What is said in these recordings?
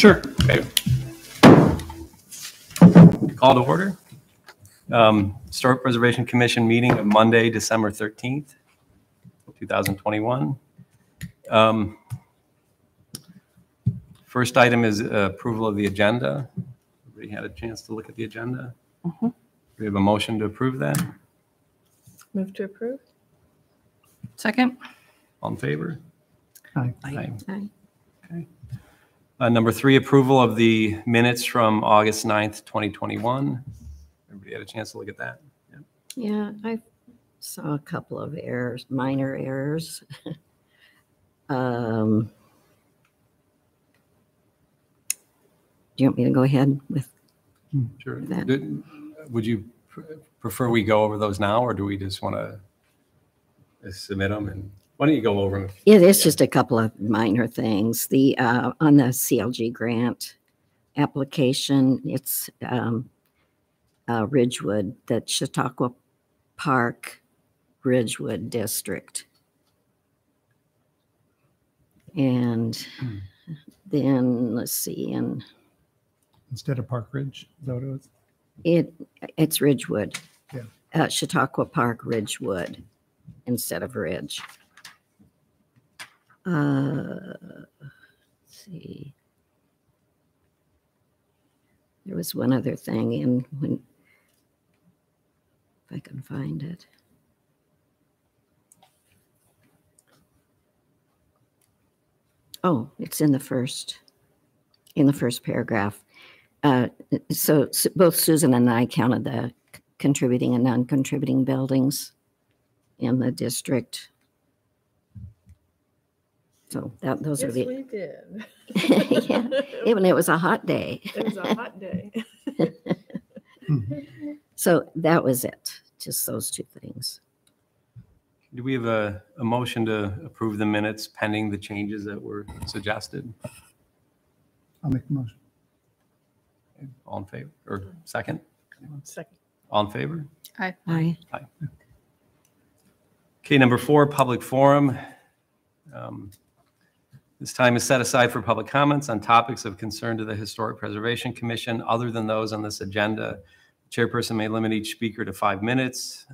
Sure. Okay. Call to order. Historic Preservation Commission meeting of Monday, December 13th, 2021. First item is approval of the agenda. Everybody had a chance to look at the agenda? Mm-hmm. We have a motion to approve that. Move to approve. Second. All in favor? Aye. Aye. Aye. Okay. Number 3, approval of the minutes from August 9th, 2021. Everybody had a chance to look at that? Yeah, I saw a couple of errors, minor errors. Do you want me to go ahead with Sure. that? Would you prefer we go over those now, or do we just want to submit them? And why don't you go over them? It is just a couple of minor things. The on the CLG grant application, it's Ridgewood, the Chautauqua Park Ridgewood District. And then let's see, and Instead of Park Ridge, is that what it was? it's Ridgewood. Yeah. Chautauqua Park Ridgewood instead of Ridge. Let's see. There was one other thing in when, if I can find it. Oh, it's in the first paragraph. So both Susan and I counted the contributing and non-contributing buildings in the district. So those are the. We did. Yeah, even it was a hot day. It was a hot day. So that was it. Just those two things. Do we have a motion to approve the minutes pending the changes that were suggested? I'll make the motion. All in favor? Or second? Second. All in favor? Aye. Aye. Okay, number 4, public forum. This time is set aside for public comments on topics of concern to the Historic Preservation Commission other than those on this agenda. Chairperson may limit each speaker to 5 minutes.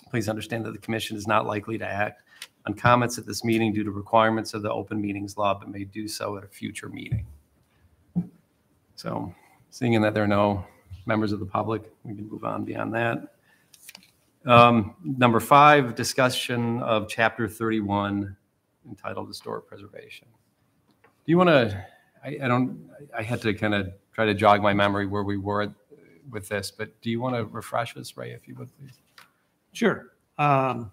Please understand that the commission is not likely to act on comments at this meeting due to requirements of the open meetings law, but may do so at a future meeting. So seeing that there are no members of the public, we can move on beyond that. Number 5, discussion of Chapter 31 entitled Historic Preservation. Do you want to, I had to kind of try to jog my memory where we were with this, but do you want to refresh us, Ray, if you would, please? Sure. I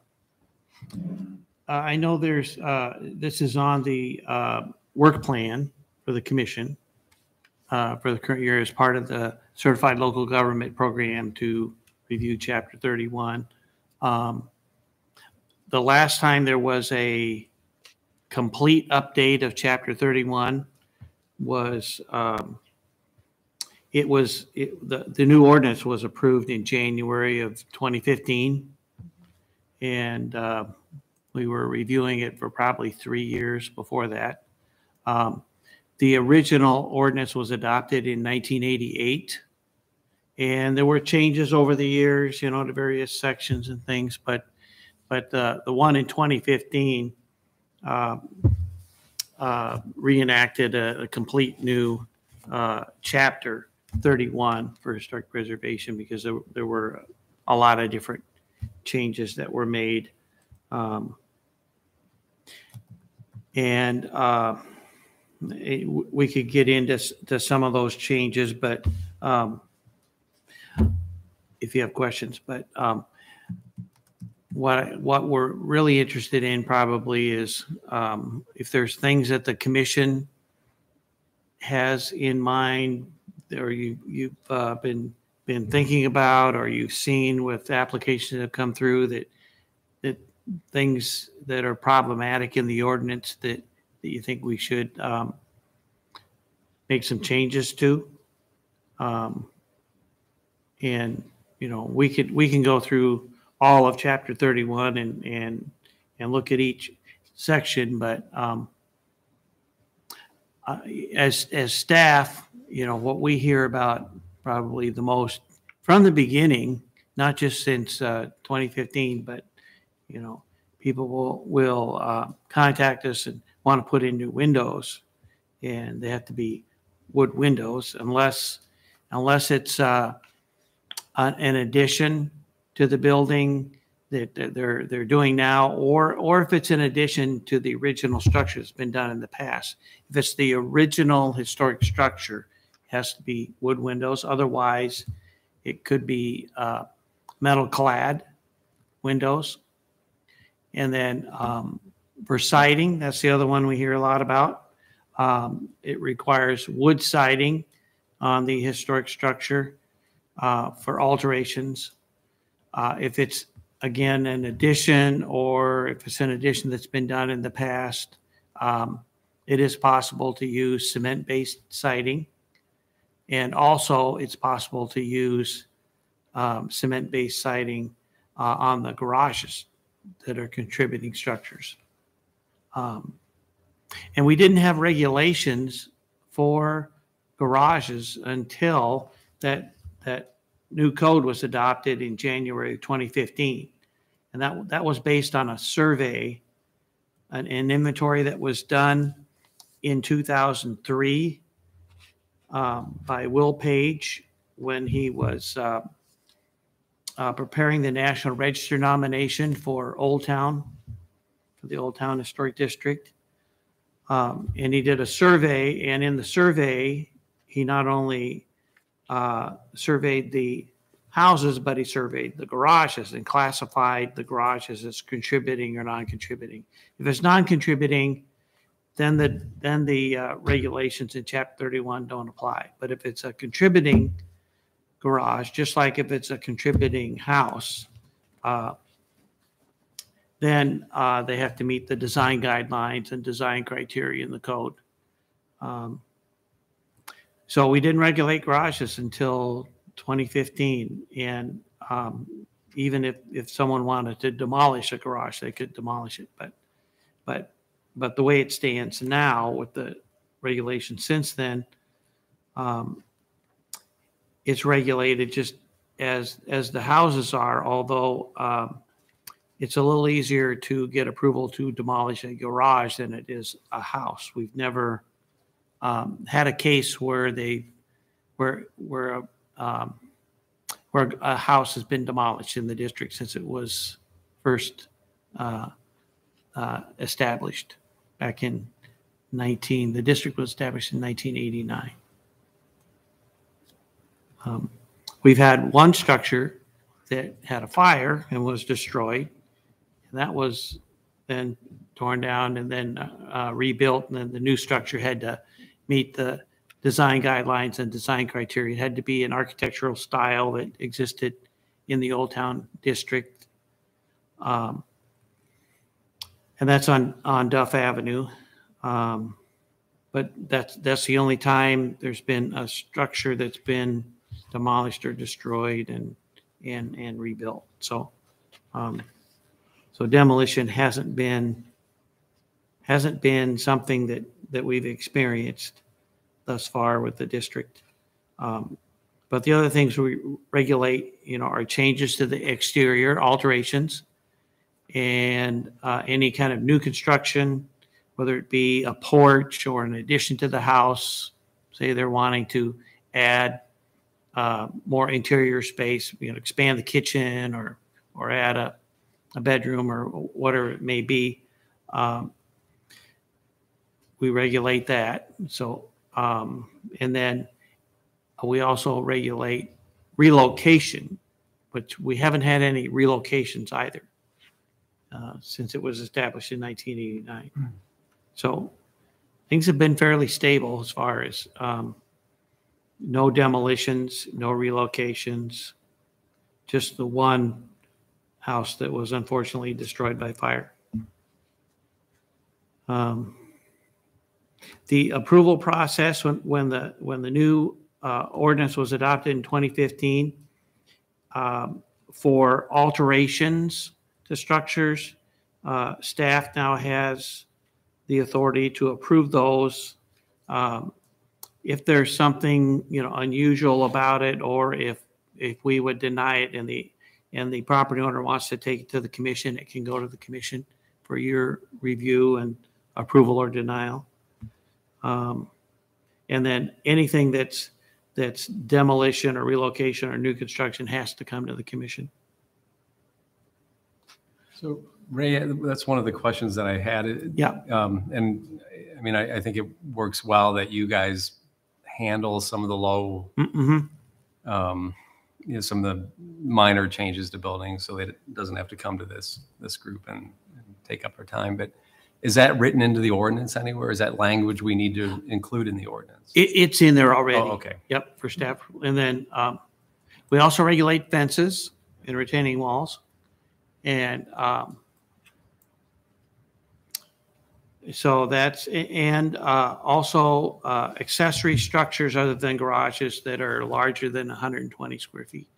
know there's, this is on the work plan for the commission for the current year as part of the Certified Local Government Program to review Chapter 31. The last time there was a complete update of Chapter 31 was, the new ordinance was approved in January of 2015. And we were reviewing it for probably 3 years before that. The original ordinance was adopted in 1988. And there were changes over the years, you know, to various sections and things. But the one in 2015 reenacted a complete new Chapter 31 for historic preservation because there were a lot of different changes that were made. We could get into some of those changes, but if you have questions, but what we're really interested in probably is if there's things that the commission has in mind or you've been thinking about or you've seen with applications that have come through that things that are problematic in the ordinance that you think we should make some changes to. And, you know, we can go through all of Chapter 31 and look at each section, but as staff, you know, what we hear about probably the most from the beginning, not just since 2015, but, you know, people will contact us and want to put in new windows, and they have to be wood windows unless it's an addition to the building that they're doing now, or if it's an addition to the original structure that's been done in the past. If it's the original historic structure, it has to be wood windows. Otherwise, it could be metal clad windows. And then for siding, that's the other one we hear a lot about. It requires wood siding on the historic structure for alterations. If it's, again, an addition, or if it's an addition that's been done in the past, it is possible to use cement-based siding. And also, it's possible to use cement-based siding on the garages that are contributing structures. And we didn't have regulations for garages until that new code was adopted in January 2015. And that was based on a survey, an inventory that was done in 2003 by Will Page when he was preparing the National Register nomination for Old Town, for the Old Town Historic District. And he did a survey, and in the survey, he not only surveyed the houses, but he surveyed the garages and classified the garages as contributing or non-contributing. If it's non-contributing, then the regulations in Chapter 31 don't apply. But if it's a contributing garage, just like if it's a contributing house, then they have to meet the design guidelines and design criteria in the code. So we didn't regulate garages until 2015. And even if someone wanted to demolish a garage, they could demolish it. But the way it stands now with the regulation since then, it's regulated just as the houses are, although it's a little easier to get approval to demolish a garage than it is a house. We've never had a case where a house has been demolished in the district since it was first established back in the district was established in 1989. We've had one structure that had a fire and was destroyed, and that was then torn down and then rebuilt, and then the new structure had to meet the design guidelines and design criteria. It had to be an architectural style that existed in the Old Town District. And that's on Duff Avenue. But that's the only time there's been a structure that's been demolished or destroyed and rebuilt. So demolition hasn't been something that we've experienced thus far with the district. But the other things we regulate, are changes to the exterior, alterations, and any kind of new construction, whether it be a porch or an addition to the house. Say they're wanting to add more interior space, expand the kitchen or add a bedroom or whatever it may be. We regulate that. So, and then we also regulate relocation, which we haven't had any relocations either since it was established in 1989. So things have been fairly stable as far as no demolitions, no relocations, just the one house that was unfortunately destroyed by fire. The approval process when the new ordinance was adopted in 2015 for alterations to structures, staff now has the authority to approve those If there's something, unusual about it, or if we would deny it and the property owner wants to take it to the commission, it can go to the commission for your review and approval or denial. And then anything that's demolition or relocation or new construction has to come to the commission. So Ray, that's one of the questions that I had. Yeah. And I mean, I think it works well that you guys handle some of the low, some of the minor changes to buildings, so that it doesn't have to come to this group and take up our time. But is that written into the ordinance anywhere? Is that language we need to include in the ordinance? It's in there already. Oh, okay. Yep, for staff. And then we also regulate fences and retaining walls. And so that's, and also accessory structures other than garages that are larger than 120 square feet.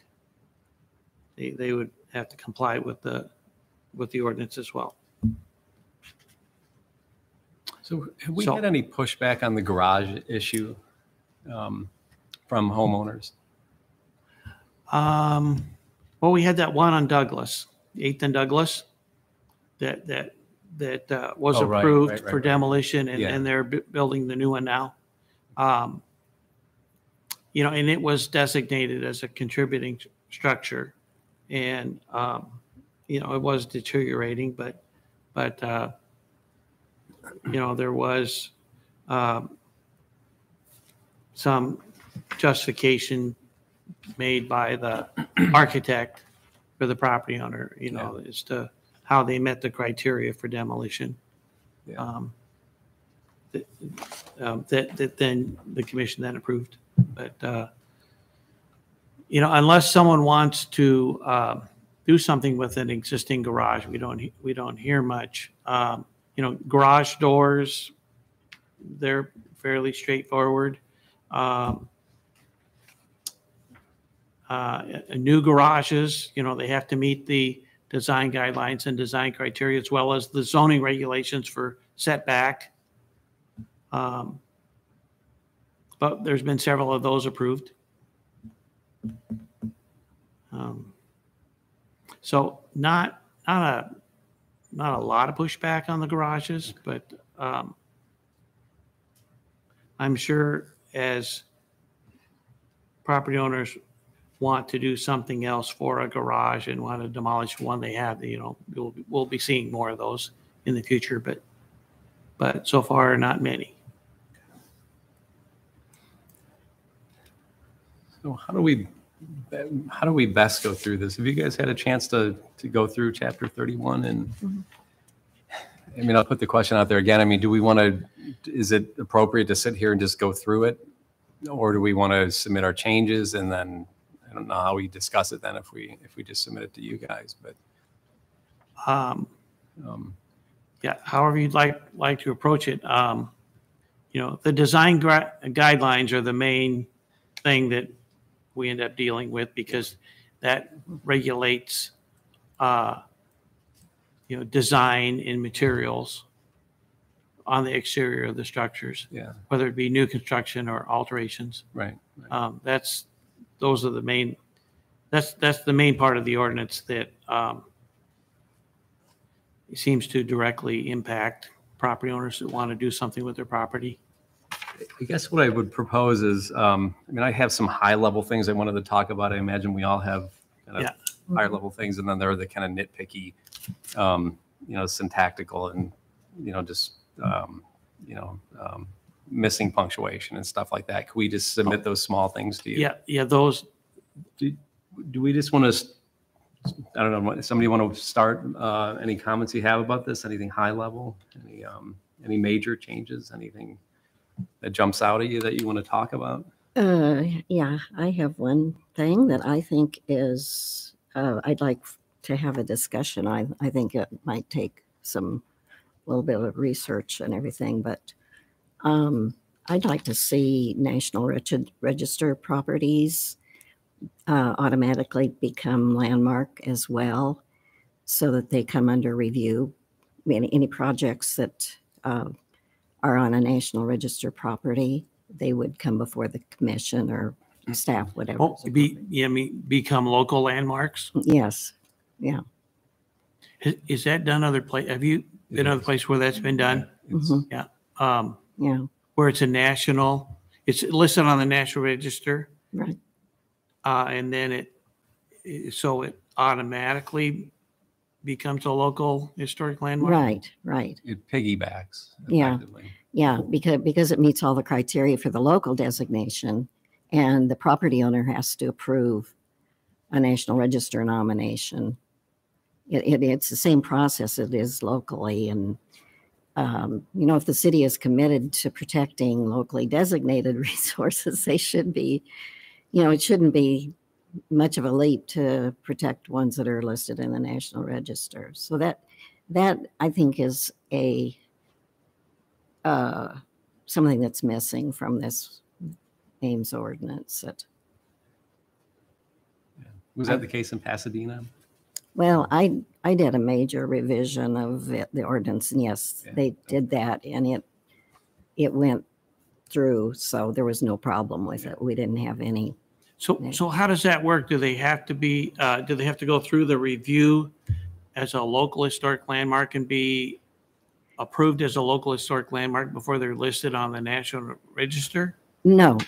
They would have to comply with the ordinance as well. So have we had any pushback on the garage issue from homeowners? Well, we had that one on Douglas, 8th and Douglas, that was approved for demolition, and they're building the new one now. And it was designated as a contributing structure, and it was deteriorating, but there was some justification made by the architect for the property owner, as to how they met the criteria for demolition. Yeah. That then the commission then approved. But, unless someone wants to do something with an existing garage, we don't hear much. Garage doors, they're fairly straightforward. New garages, they have to meet the design guidelines and design criteria, as well as the zoning regulations for setback. But there's been several of those approved. So not a lot of pushback on the garages, but I'm sure as property owners want to do something else for a garage and want to demolish one they have, we'll be seeing more of those in the future, but so far not many. So how do we best go through this? Have you guys had a chance to go through Chapter 31? And I mean, I'll put the question out there again. I mean, is it appropriate to sit here and just go through it? Or do we want to submit our changes, and then I don't know how we discuss it then if we just submit it to you guys, but yeah, however you'd like to approach it. The design guidelines are the main thing that we end up dealing with, because that regulates design and materials on the exterior of the structures, whether it be new construction or alterations. Right. Those are the main. That's the main part of the ordinance that seems to directly impact property owners that want to do something with their property. I guess what I would propose is, I have some high level things I wanted to talk about. I imagine we all have kind of higher level things, and then there are the kind of nitpicky, syntactical and, missing punctuation and stuff like that. Could we just submit those small things to you? Yeah, those. Do we just want to, I don't know, somebody want to start? Any comments you have about this? Anything high level? Any major changes? Anything that jumps out at you that you want to talk about? Yeah, I have one thing that I think is, I'd like to have a discussion. I think it might take a little bit of research and everything, but I'd like to see National Register properties automatically become landmark as well, so that they come under review. I mean, any projects that are on a National Register property, they would come before the commission or staff, whatever. Oh, become local landmarks? Yes, yeah. Is that done other place? Have you been other place where that's been done? Mhm. Yeah. Yeah, Where it's it's listed on the National Register, right. and then so it automatically becomes a local historic landmark? Right, right. It piggybacks Yeah. effectively. Yeah, because it meets all the criteria for the local designation, and the property owner has to approve a National Register nomination. It's the same process it is locally, and if the city is committed to protecting locally designated resources, they should be, it shouldn't be much of a leap to protect ones that are listed in the National Register. So that I think is something that's missing from this Ames ordinance. Was that the case in Pasadena? Well, I did a major revision of the ordinance, and yes, Yeah. they did that, and it went through, so there was no problem with it. We didn't have any. So how does that work? Do they have to go through the review as a local historic landmark and be approved as a local historic landmark before they're listed on the National Register? No,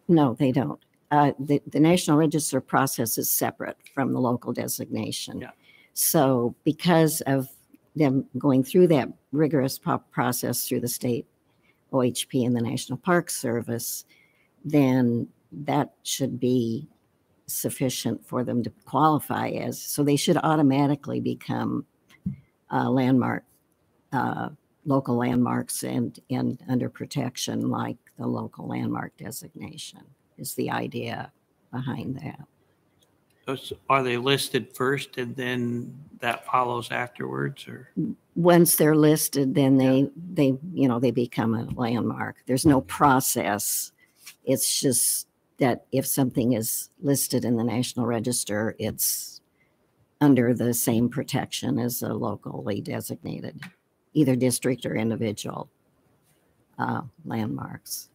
No? they don't. The National Register process is separate from the local designation. Yeah. So because of them going through that rigorous process through the state OHP and the National Park Service, then that should be sufficient for them to qualify as, so they should automatically become landmark, local landmarks and under protection like the local landmark designation is the idea behind that. Are they listed first and then that follows afterwards, or? Once they're listed, then they become a landmark. There's no process. It's just that if something is listed in the National Register, it's under the same protection as a locally designated, either district or individual landmarks.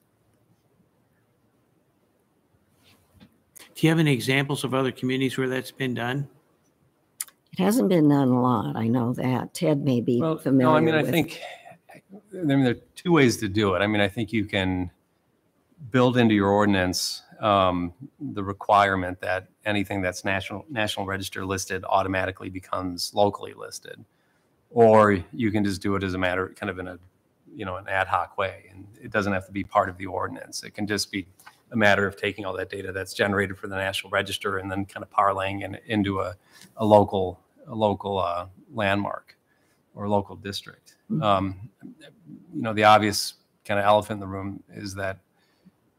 Do you have any examples of other communities where that's been done? It hasn't been done a lot. I know that. Ted may be familiar No, I mean, with. I think there are two ways to do it. I mean, I think you can build into your ordinance the requirement that anything that's National Register listed automatically becomes locally listed, or you can just do it as a matter, kind of in an ad hoc way, and it doesn't have to be part of the ordinance. It can just be a matter of taking all that data that's generated for the National Register and then kind of parlaying it into a local landmark or local district. The obvious kind of elephant in the room is that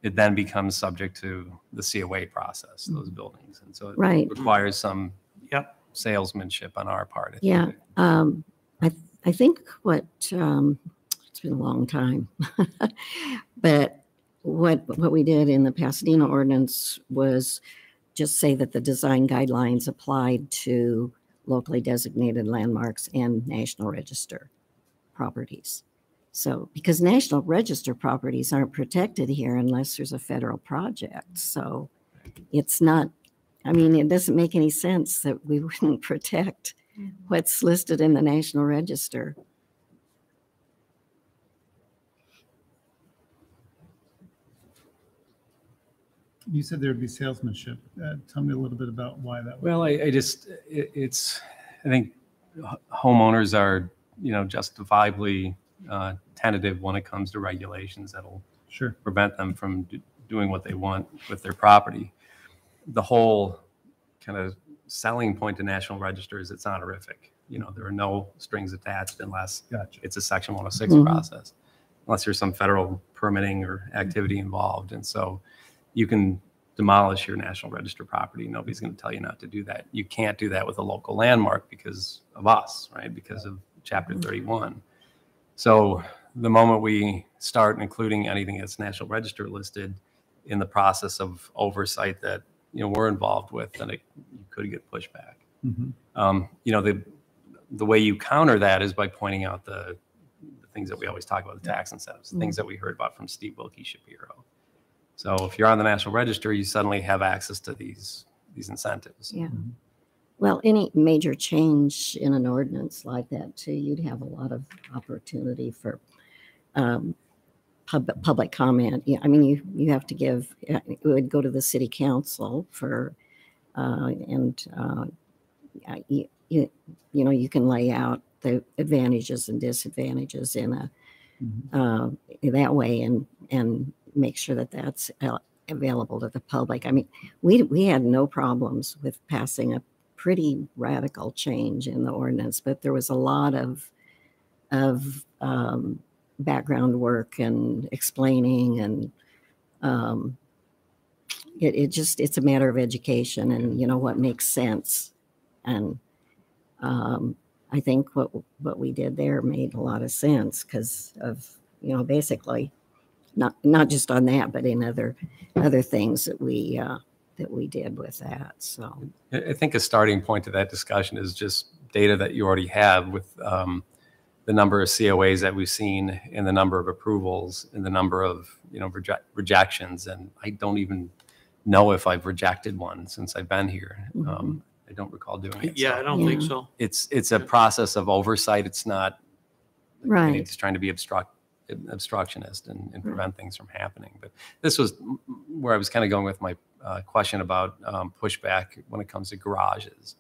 it then becomes subject to the COA process, those buildings. And so it requires some salesmanship on our part. Yeah. I think it's been a long time, but what we did in the Pasadena ordinance was just say that the design guidelines applied to locally designated landmarks and National Register properties. So, because National Register properties aren't protected here unless there's a federal project. So it's not, it doesn't make any sense that we wouldn't protect what's listed in the National Register. You said there would be salesmanship. Tell me a little bit about why that was. Well, I think homeowners are, justifiably tentative when it comes to regulations that'll prevent them from doing what they want with their property. The whole kind of selling point to National Register is it's honorific. There are no strings attached unless it's a Section 106 process, unless there's some federal permitting or activity involved. And so you can demolish your National Register property. Nobody's going to tell you not to do that. You can't do that with a local landmark because of us, right? Because of Chapter 31. So the moment we start including anything that's National Register listed in the process of oversight that we're involved with, then you could get pushback. The way you counter that is by pointing out the things that we always talk about, the tax incentives, the things that we heard about from Steve Wilkie Shapiro. So if you're on the National Register, you suddenly have access to these incentives. Yeah. Well, any major change in an ordinance like that too, you'd have a lot of opportunity for public comment. Yeah, I mean, you have to give, it would go to the city council for, you know, you can lay out the advantages and disadvantages in a, that way and make sure that that's available to the public. I mean, we had no problems with passing a pretty radical change in the ordinance, but there was a lot of background work and explaining, and it's a matter of education and, you know, what makes sense. And I think what we did there made a lot of sense because of, you know, basically not just on that, but in other things that we did with that. So I think a starting point to that discussion is just data that you already have with the number of COAs that we've seen, and the number of approvals, and the number of, you know, rejections. And I don't even know if I've rejected one since I've been here. I don't recall doing it. Yeah, So I don't think so. it's a process of oversight. It's not right. just trying to be obstructionist and prevent things from happening. But this was where I was kind of going with my question about pushback when it comes to garages.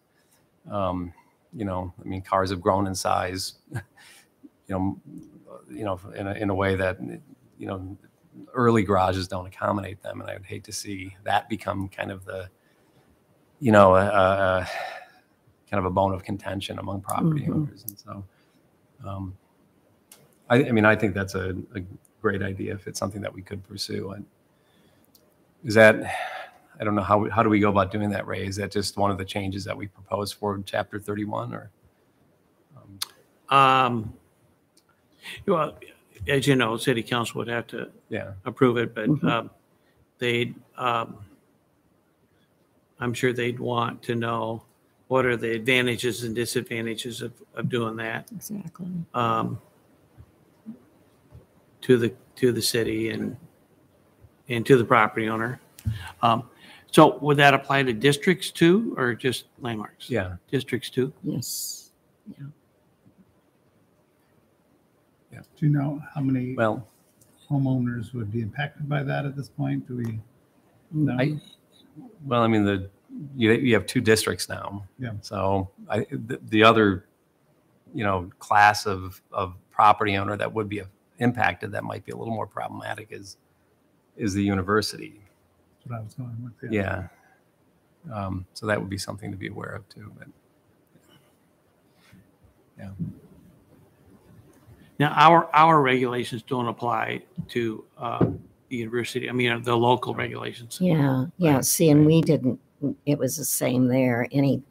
You know, I mean, cars have grown in size, you know, in a way that, you know, early garages don't accommodate them. And I would hate to see that become kind of the, you know, kind of a bone of contention among property owners. And so, I mean, I think that's a great idea if it's something that we could pursue. And is that, I don't know, how do we go about doing that, Ray? Is that just one of the changes that we proposed for Chapter 31, or? Well, as you know, city council would have to approve it, but they'd, I'm sure they'd want to know what are the advantages and disadvantages of doing that. Exactly. To the city and to the property owner. So would that apply to districts too, or just landmarks? Yeah. Districts too? Yes. Yeah. Do you know how many Well, homeowners would be impacted by that at this point? Do we know? I mean, you have 2 districts now. Yeah. So the other, you know, class of property owner that would be impacted that might be a little more problematic is the university. That's what I was going with. Yeah. So that would be something to be aware of too. But yeah. Now, our regulations don't apply to the university. I mean, the local regulations. Yeah. Yeah. Right, See, and we didn't, it was the same there. Any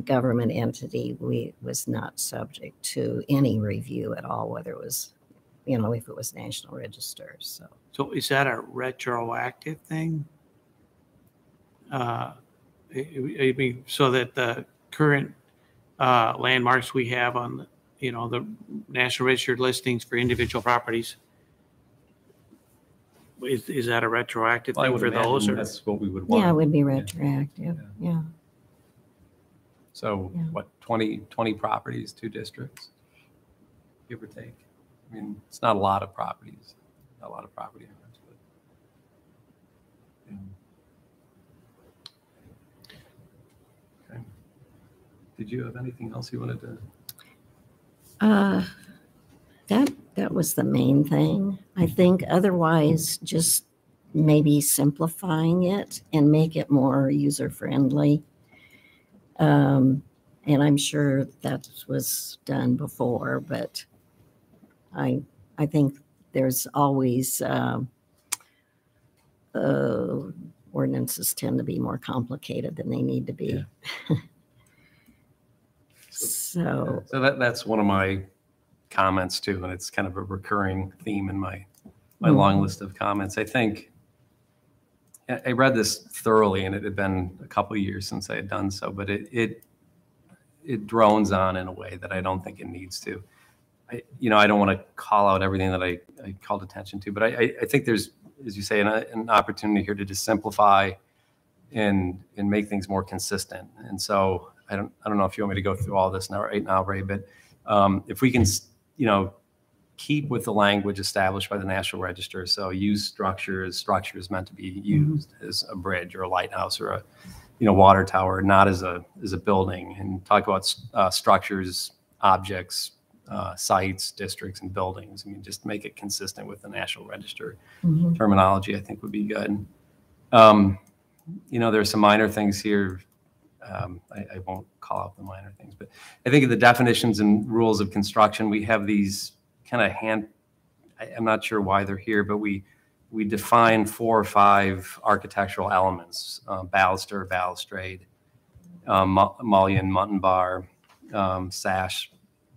government entity, was not subject to any review at all, whether it was, you know, if it was National Register. So is that a retroactive thing? I mean, so that the current landmarks we have on the, you know, the National Register listings for individual properties, is that a retroactive Well, I thing would for those? imagine Or that's what we would want. Yeah, it would be retroactive. Yeah. So Yeah. what, 20 properties, 2 districts, give or take? I mean, it's not a lot of properties, not a lot of property owners, but. Yeah. Okay. Did you have anything else you wanted to? That was the main thing. I think otherwise, just maybe simplifying it and make it more user-friendly. And I'm sure that was done before, but I think there's always ordinances tend to be more complicated than they need to be. Yeah. So that's one of my comments too, and it's kind of a recurring theme in my long list of comments. I think I read this thoroughly, and it had been a couple of years since I had done so, but it drones on in a way that I don't think it needs to. I don't want to call out everything that I called attention to, but I think there's, as you say, an opportunity here to just simplify and make things more consistent. And so I don't know if you want me to go through all this right now, Ray, but if we can, keep with the language established by the National Register. So use structure meant to be used as a bridge or a lighthouse or a, water tower, not as a building, and talk about structures, objects, sites, districts, and buildings. I mean, just make it consistent with the National Register terminology, I think would be good. There's some minor things here. I won't call out the minor things, but I think in the definitions and rules of construction, we have these kind of I'm not sure why they're here, but we define 4 or 5 architectural elements: baluster, balustrade, mullion, mutton bar, sash.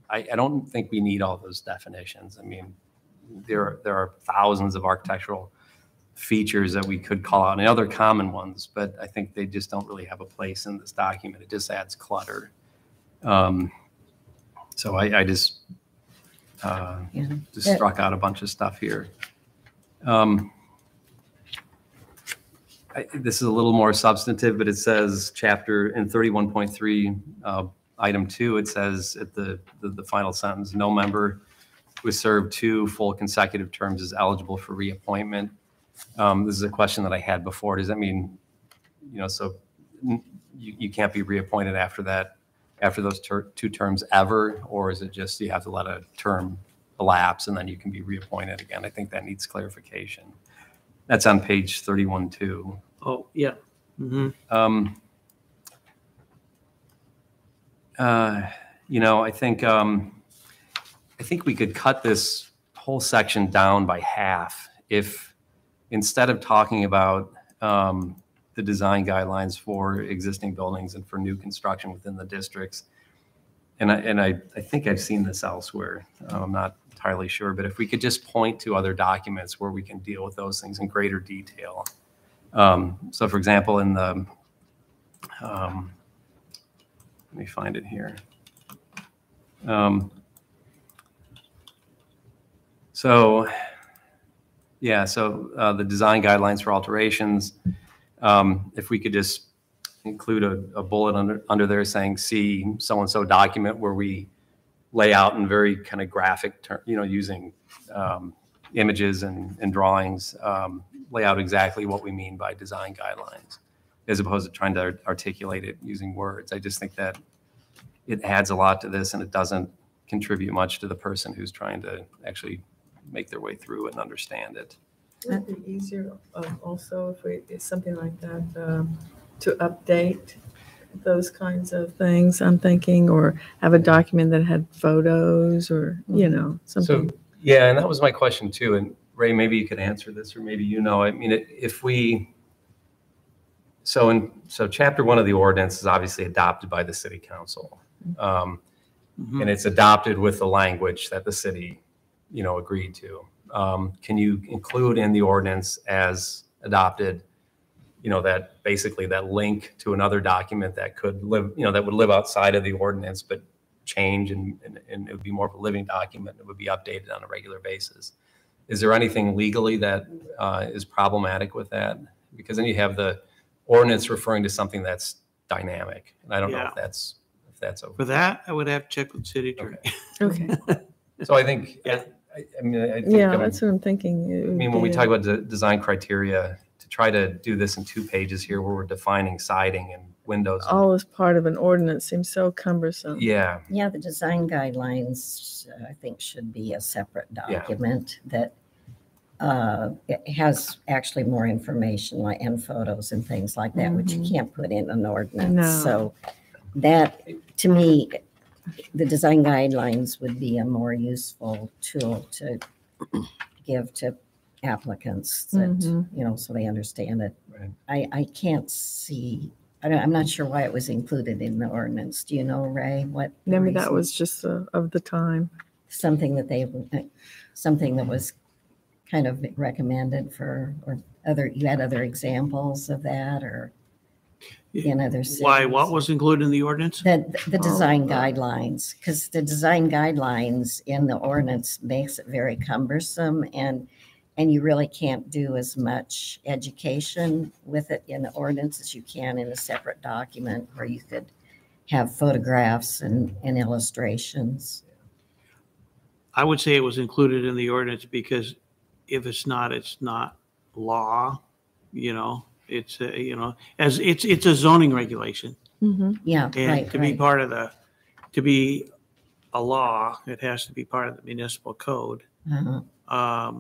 I don't think we need all those definitions. I mean, there are thousands of architectural features that we could call out and other common ones, but I think they just don't really have a place in this document. It just adds clutter. So I just struck out a bunch of stuff here. This is a little more substantive, but it says chapter in 31.3, item 2, it says at the final sentence, no member who has served 2 full consecutive terms is eligible for reappointment. This is a question that I had before. Does that mean, so you can't be reappointed after those 2 terms ever, or is it just you have to let a term elapse and then you can be reappointed again? I think that needs clarification. That's on page 31 too. Oh, yeah. Mm-hmm. I think we could cut this whole section down by half if, instead of talking about the design guidelines for existing buildings and for new construction within the districts, and I think I've seen this elsewhere. I'm not entirely sure, but if we could just point to other documents where we can deal with those things in greater detail. So, for example, in the let me find it here. So the design guidelines for alterations, if we could just include a bullet under there saying, see so-and-so document where we lay out in very kind of graphic terms, using images and drawings, lay out exactly what we mean by design guidelines, as opposed to trying to articulate it using words. I just think that it adds a lot to this, and it doesn't contribute much to the person who's trying to actually make their way through it and understand it. Would it be easier also if it's something like that to update those kinds of things, I'm thinking, or have a document that had photos or, something. So, yeah, and that was my question too. And Ray, maybe you could answer this, or maybe I mean, so chapter 1 of the ordinance is obviously adopted by the city council. And it's adopted with the language that the city, agreed to. Can you include in the ordinance as adopted, that basically that link to another document that could live, that would live outside of the ordinance, but change and it would be more of a living document that would be updated on a regular basis? Is there anything legally that is problematic with that? Because then you have the ordinance referring to something that's dynamic, and I don't know if that's okay. For that, I would have to check with city attorney. Okay. So I think, I think, that's what I'm thinking. when we talk about design criteria, to try to do this in 2 pages here where we're defining siding and windows. All as part of an ordinance seems so cumbersome. Yeah. Yeah, the design guidelines, I think, should be a separate document that it has actually more information and photos and things like that, which you can't put in an ordinance. No. So that, to me, the design guidelines would be a more useful tool to give to applicants that, so they understand it. Right. I can't see, I'm not sure why it was included in the ordinance. Do you know, Ray, what? Maybe that reason? was just of the time. Something that was kind of recommended for, or you had other examples of that, or? in other cities. Why, what was included in the ordinance? The design guidelines, because the design guidelines in the ordinance makes it very cumbersome, and you really can't do as much education with it in the ordinance as you can in a separate document where you could have photographs and illustrations. I would say it was included in the ordinance because if it's not law, you know, it's, you know, as it's a zoning regulation. Yeah, And right, to be right. part of to be a law, it has to be part of the municipal code. Uh-huh.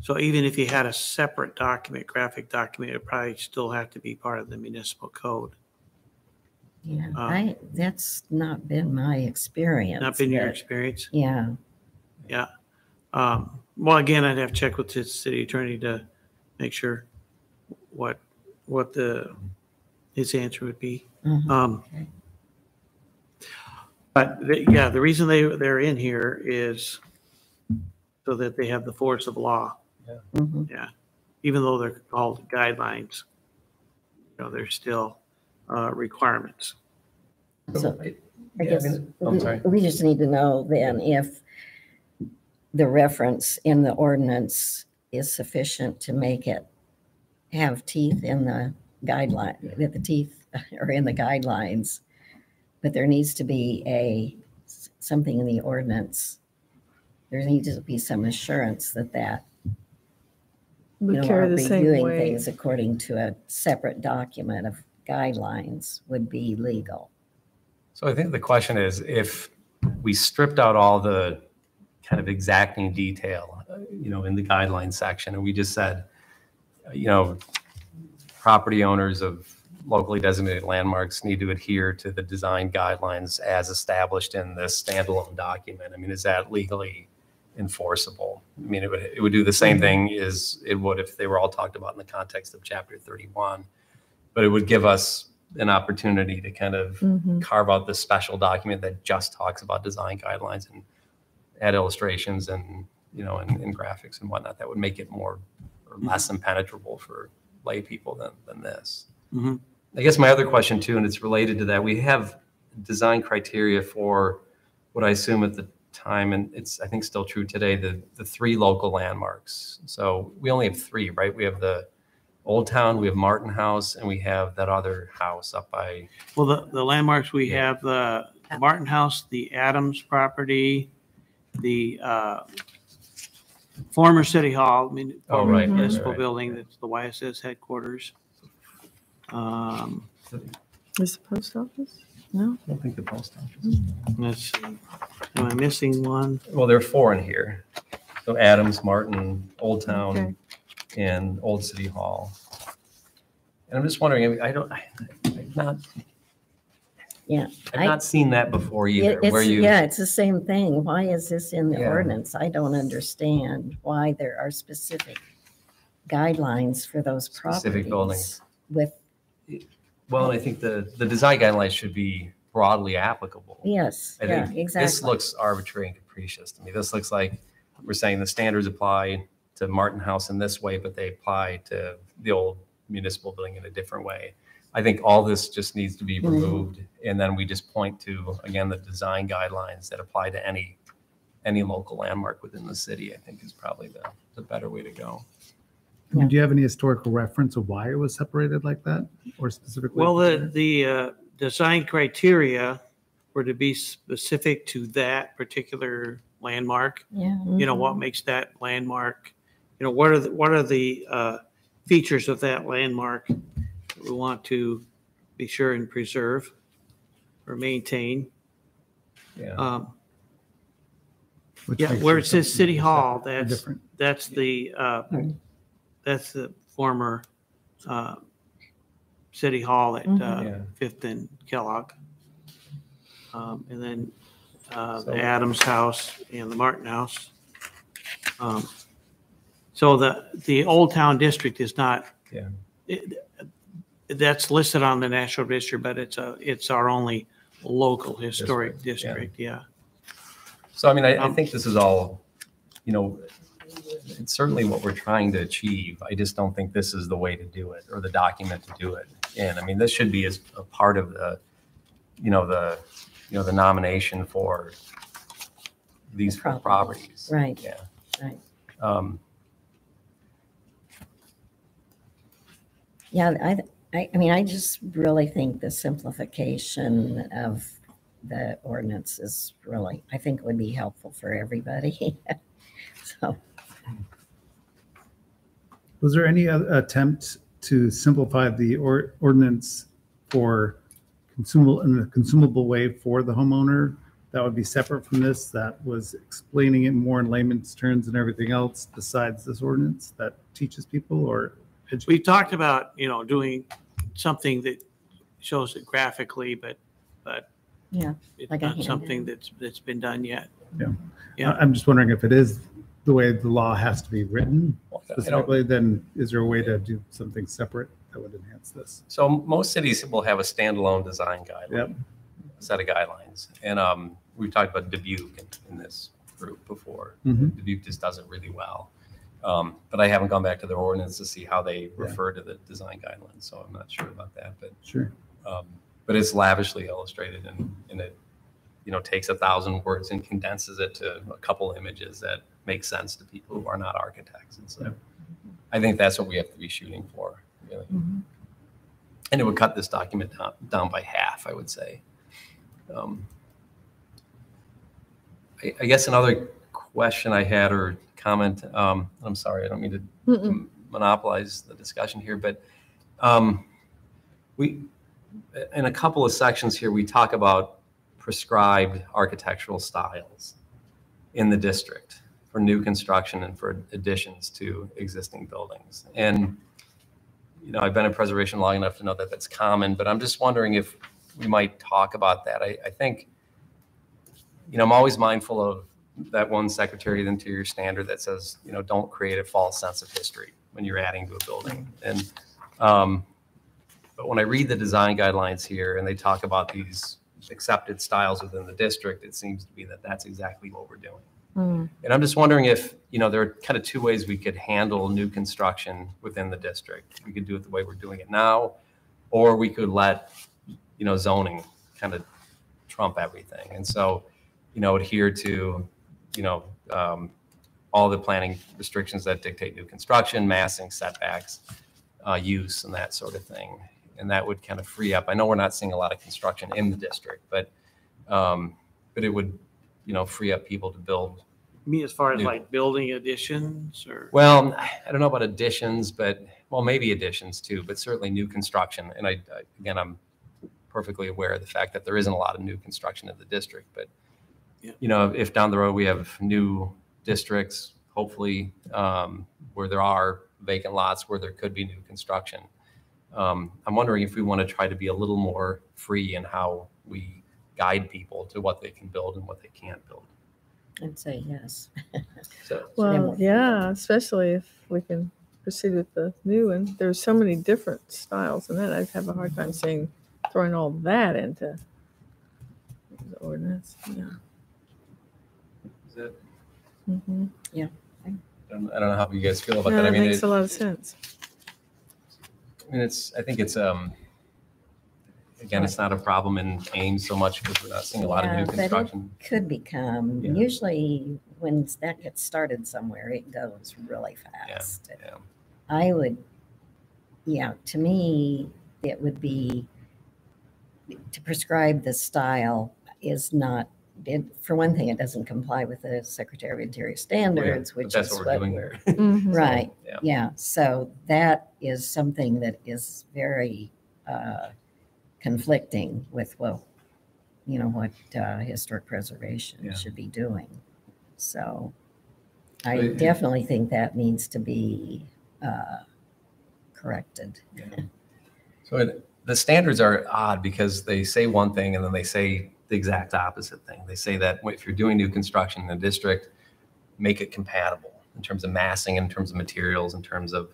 So even if you had a separate document, graphic document, it probably still have to be part of the municipal code. Yeah, that's not been my experience. Not been your but experience? Yeah, Yeah. Well, again, I'd have to check with the city attorney to make sure what his answer would be. okay. But yeah, the reason they're in here is so that they have the force of law. Mhm. Yeah. Even though they're called guidelines, you know, they're still requirements. So I Yeah, guess I'm sorry. we just need to know then if the reference in the ordinance is sufficient to make it have teeth in the guideline, that the teeth are in the guidelines, but there needs to be something in the ordinance. There needs to be some assurance that We you know, carry are the same reviewing weight. things according to a separate document of guidelines would be legal. So I think the question is, if we stripped out all the kind of exacting detail, you know, in the guidelines section, and we just said, you know, property owners of locally designated landmarks need to adhere to the design guidelines as established in this standalone document. I mean, is that legally enforceable? I mean, it would do the same thing as it would if they were all talked about in the context of Chapter 31, but it would give us an opportunity to kind of carve out this special document that just talks about design guidelines and add illustrations and, you know, and graphics and whatnot that would make it more or less impenetrable for lay people than this. I guess my other question too, and it's related to that, we have design criteria for what I assume at the time, and it's I think still true today, the 3 local landmarks. So we only have 3, right? We have the Old Town, we have Martin House, and we have that other house up by. Well, the landmarks, we have the Martin House, the Adams property, the former City Hall, Right. municipal Right. building, that's the YSS headquarters. Is the post office? No? I don't think the post office. Let's see, am I missing one? Well, there are 4 in here. So Adams, Martin, Old Town, Okay. and Old City Hall. And I'm just wondering, I mean, I've not. Yeah. I've not seen that before either. Where you. Yeah, it's the same thing. Why is this in the Yeah. ordinance? I don't understand why there are specific guidelines for those properties. Specific buildings. With, Well, and I think the design guidelines should be broadly applicable. yes, I yeah, think exactly. this looks arbitrary and capricious to me. This looks like we're saying the standards apply to Martin House in this way, but they apply to the old municipal building in a different way. I think all this just needs to be removed, and then we just point to, again, the design guidelines that apply to any local landmark within the city, I think is probably the better way to go. I mean, do you have any historical reference of why it was separated like that, or specifically? Well, the design criteria were to be specific to that particular landmark. Yeah. You know, what makes that landmark, you know, what are the features of that landmark that we want to be sure and preserve or maintain. Yeah. Which Yeah, makes where it it says something City Hall, separate or different. that's the former City Hall at Yeah. 5th and Kellogg. And then So- the Adams House and the Martin House. So the Old Town District is not, Yeah. that's listed on the National Register, but it's our only local historic District, district, yeah. So, I mean, I think this is all, you know, it's certainly what we're trying to achieve. I just don't think this is the way to do it or the document to do it. in. I mean, this should be as a part of the, the nomination for these four properties. Right. Yeah. Right. Yeah, I mean, I just really think the simplification of the ordinance is really, I think would be helpful for everybody. So, Was there any other attempt to simplify the ordinance for consumable in a consumable way for the homeowner that would be separate from this, that was explaining it more in layman's terms and everything else besides this ordinance that teaches people? Or We talked about, doing something that shows it graphically, but yeah, it's like a not something handout. that's been done yet. Yeah. I'm just wondering if it is the way the law has to be written specifically, then is there a way to do something separate that would enhance this? So most cities will have a standalone design guideline, Yep. set of guidelines. And we've talked about Dubuque in this group before. Mhm. Dubuque just does it really well. But I haven't gone back to their ordinance to see how they refer to the design guidelines, so I'm not sure about that. But Sure. but it's lavishly illustrated, and it takes 1,000 words and condenses it to a couple images that make sense to people who are not architects. And so I think that's what we have to be shooting for, really. Mhm. And it would cut this document down by half, I would say. I guess another question I had or comment, I'm sorry, I don't mean to monopolize the discussion here, but we, in a couple of sections here, we talk about prescribed architectural styles in the district for new construction and for additions to existing buildings. And, I've been in preservation long enough to know that that's common, but I'm just wondering if we might talk about that. I think, I'm always mindful of that one Secretary of the Interior standard that says, don't create a false sense of history when you're adding to a building. And, but when I read the design guidelines here and they talk about these accepted styles within the district, it seems to be that that's exactly what we're doing. And I'm just wondering if, there are kind of two ways we could handle new construction within the district. We could do it the way we're doing it now, or we could let, zoning kind of trump everything. And so, adhere to, all the planning restrictions that dictate new construction, massing, setbacks, use, and that sort of thing. And that would kind of free up. I know we're not seeing a lot of construction in the district, but it would, free up people to build. You mean as far as like building additions or? Well, I don't know about additions, but maybe additions too, but certainly new construction. And again, I'm perfectly aware of the fact that there isn't a lot of new construction in the district, but if down the road we have new districts, hopefully where there are vacant lots where there could be new construction, I'm wondering if we want to try to be a little more free in how we guide people to what they can build and what they can't build. I'd say yes. Well, yeah, especially if we can proceed with the new one. There's so many different styles, and then I'd have a hard time throwing all that into the ordinance. Yeah. Is it? Mm-hmm. Yeah. I don't know how you guys feel about No, that. that I mean, makes a lot of sense. I think it's again, it's not a problem in Ames so much because we're not seeing a lot of new But construction. it could become, Yeah. usually when that gets started somewhere, it goes really fast. Yeah. I would, to me, it would be to prescribe the style is not, for one thing, it doesn't comply with the Secretary of Interior standards, But which that's is what we're doing we're- here. Mhm. Right. Yeah. Yeah. So that is something that is very conflicting with what historic preservation Yeah. should be doing. So I But- definitely think that needs to be corrected. So the standards are odd because they say one thing and then they say the exact opposite thing. They say that if you're doing new construction in a district, make it compatible in terms of massing, in terms of materials, in terms of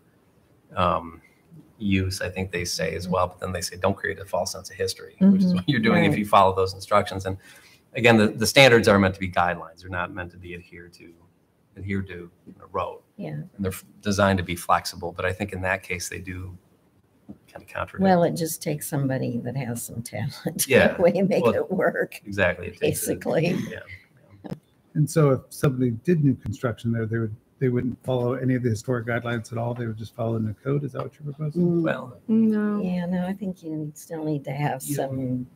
use, I think they say as well. But then they say, don't create a false sense of history, which is what you're doing if Right. you follow those instructions. And again, the standards are meant to be guidelines. They're not meant to be adhered to a road. Yeah. And they're designed to be flexible. But I think in that case, they do kind of contradict. Well, it just takes somebody that has some talent. Yeah, We make well, it work, exactly. It takes basically. yeah. And so if somebody did new construction there, they wouldn't follow any of the historic guidelines at all. They would just follow the code. Is that what you're proposing? Well, No. Yeah, no, I think you still need to have Yeah. some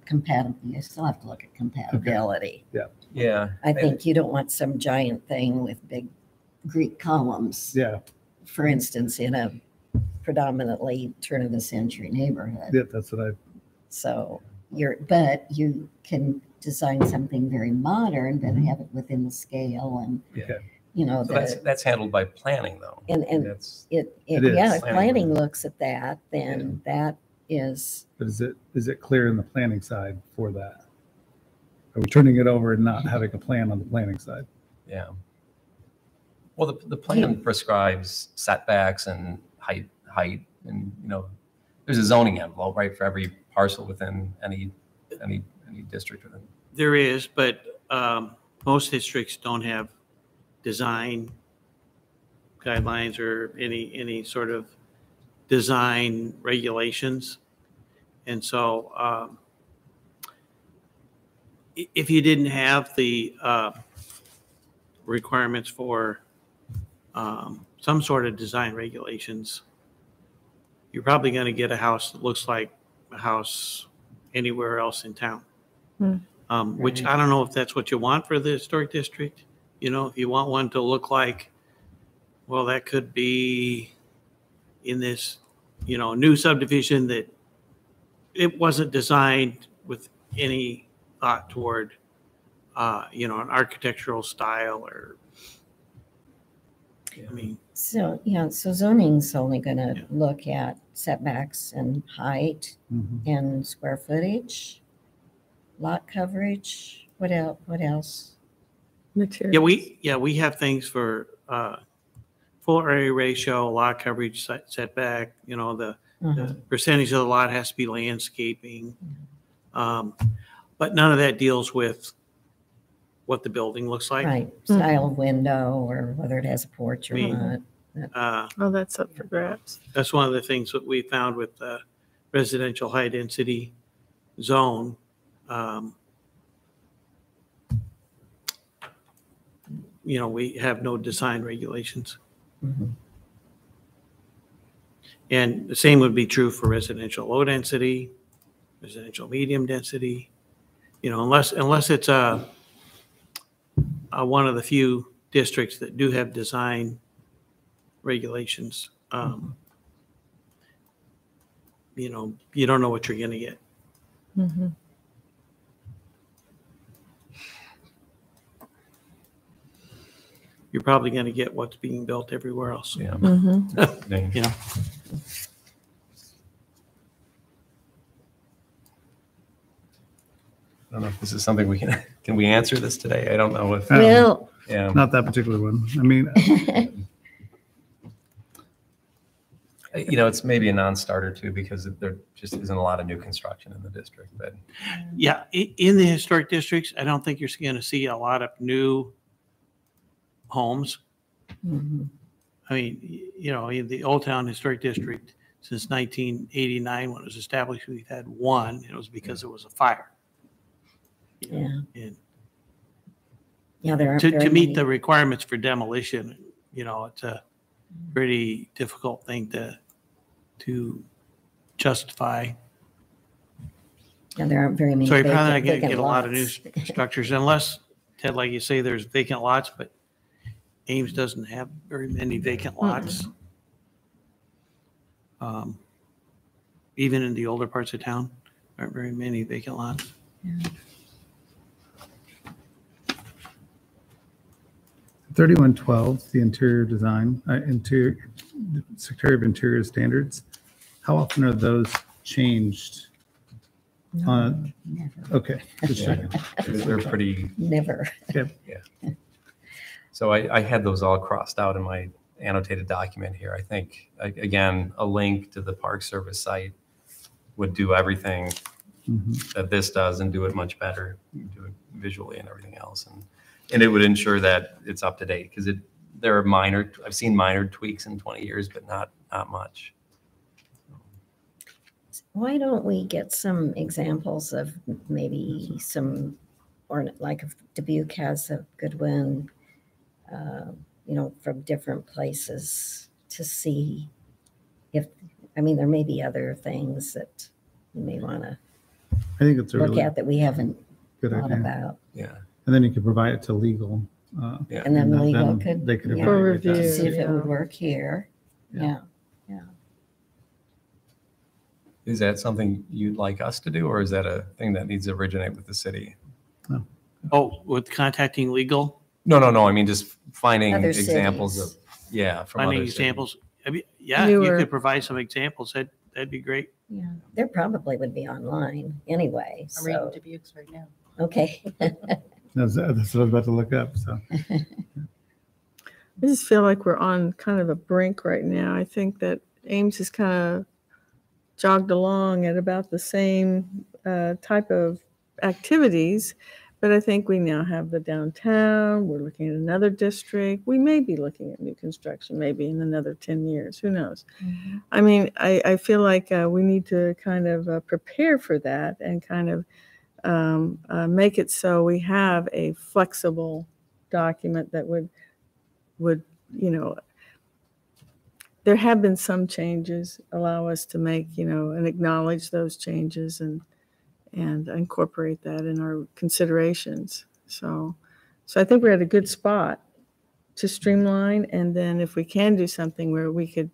you still have to look at compatibility. yeah. I think you don't want some giant thing with big Greek columns, Yeah, for instance, in a predominantly turn of the century neighborhood. yeah, that's what I, So but you can design something very modern, but have it within the scale and, Yeah. you know, So that's handled by planning, though. and That's It is. yeah, if Planning. planning looks at that, then that is, but is it clear in the planning side for that? Are we turning it over and not having a plan on the planning side? yeah. Well, the plan prescribes setbacks and height, and there's a zoning envelope, right, for every parcel within any district within. There is, but most districts don't have design guidelines or any sort of design regulations. And so if you didn't have the requirements for some sort of design regulations, you're probably going to get a house that looks like a house anywhere else in town. Which I don't know if that's what you want for the historic district. If you want one to look like, well, that could be in this, new subdivision that it wasn't designed with any thought toward, an architectural style or, I mean. so zoning's only going to Yeah. look at setbacks and height and square footage, lot coverage. What else? Material. We have things for full area ratio, lot coverage, setback, the percentage of the lot has to be landscaping. But none of that deals with what the building looks like. Right, style of window or whether it has a porch or We- not. Oh, that's up for grabs. That's one of the things that we found with the residential high density zone. We have no design regulations. Mhm. And the same would be true for residential low density, residential medium density, unless it's one of the few districts that do have design regulations. You don't know what you're going to get. Mhm. You're probably going to get what's being built everywhere else. Yeah. Mhm. You know, I don't know if this is something can we answer this today? I don't know if, Well, yeah. Not that particular one. I mean, It's maybe a non-starter too, because there just isn't a lot of new construction in the district, but yeah, in the historic districts, I don't think you're going to see a lot of new homes. mhm. I mean, in the Old Town Historic District, since 1989, when it was established, we've had one, and it was because there was a fire. Yeah. And Yeah, there are to meet the requirements for demolition, it's a pretty difficult thing to justify. Yeah, there aren't very many. So you're probably not going to vacant get a lot of new lots. structures unless, Ted, like you say, there's vacant lots, but Ames doesn't have very many vacant lots. Even in the older parts of town, aren't very many vacant lots. 3112, the interior design, Secretary of Interior standards. How often are those changed? No, never, Okay, just yeah, checking. they're pretty. never. So I had those all crossed out in my annotated document here. I think, again, a link to the Park Service site would do everything that this does and do it much better, do it visually and everything else. And it would ensure that it's up to date, because there are I've seen minor tweaks in 20 years, but not much. Why don't we get some examples of maybe some, or like if Dubuque has a good one, from different places to see if, there may be other things that you may want to I think it's a look really at that we haven't good thought idea. about. Yeah. And then you could provide it to legal. Yeah. And then then legal they could, could yeah, For evaluate that. review. see if it would Yeah. work here. Yeah. Yeah. Is that something you'd like us to do, or is that a thing that needs to originate with the city? Oh, with contacting legal, No. I mean, just finding Other examples cities. of, from finding other cities. examples. I mean, yeah, if you Newer. could provide some examples, that'd be great. Yeah. There probably would be online anyway. I'm reading So, Dubuque's right now. okay. That's what I was about to look up. So I just feel like we're on kind of a brink right now. I think that Ames has kind of jogged along at about the same type of activities, but I think we now have the downtown. We're looking at another district. We may be looking at new construction maybe in another 10 years. Who knows? I mean, I feel like we need to kind of prepare for that and kind of make it so we have a flexible document that would there have been some changes, allow us to make, and acknowledge those changes and incorporate that in our considerations. So I think we're at a good spot to streamline. And then if we can do something where we could,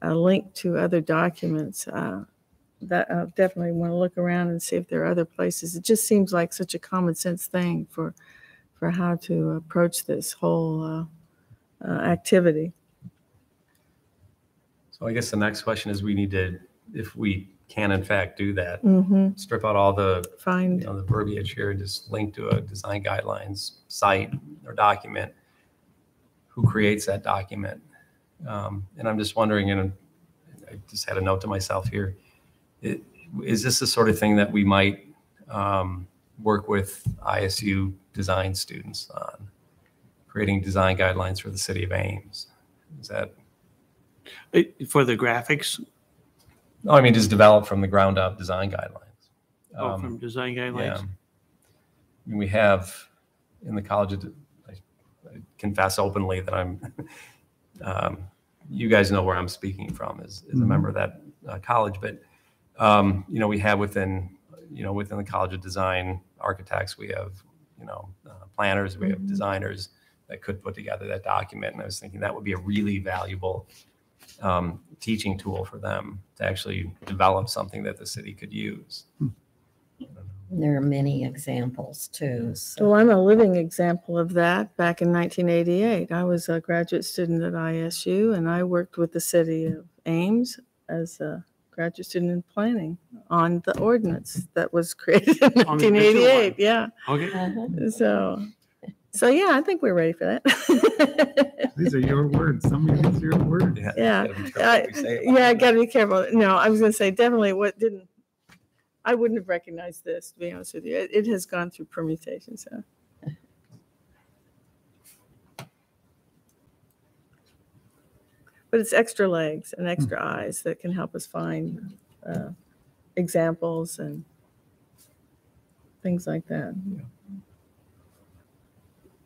link to other documents, that I definitely want to look around and see if there are other places. It just seems like such a common sense thing for how to approach this whole activity. So I guess the next question is, we need to, if we can in fact do that, Mm-hmm. strip out all the Find. the verbiage here, just link to a design guidelines site or document. Who creates that document? And I'm just wondering, and I just had a note to myself here, is this the sort of thing that we might work with ISU design students on, creating design guidelines for the city of Ames? Is that, For the graphics, no, I mean, just develop from the ground up design guidelines. from design Yeah. guidelines. I mean, we have in the college, I confess openly that you guys know where I'm speaking from as a member of that college, but we have within the College of Design architects, we have, planners, we have designers that could put together that document. And I was thinking that would be a really valuable teaching tool for them to actually develop something that the city could use. There are many examples too. So. Well, I'm a living example of that. Back in 1988, I was a graduate student at ISU, and I worked with the city of Ames as a graduate student in planning on the ordinance that was created in On the original 1988. one. Yeah. Okay. So yeah, I think we're ready for that. these are your words. Some of these are your words. Yeah. Gotta be careful what we say about Yeah, I it. got to be careful. No, I was going to say definitely I wouldn't have recognized this, to be honest with you. It has gone through permutations. So. But it's extra legs and extra eyes that can help us find examples and things like that.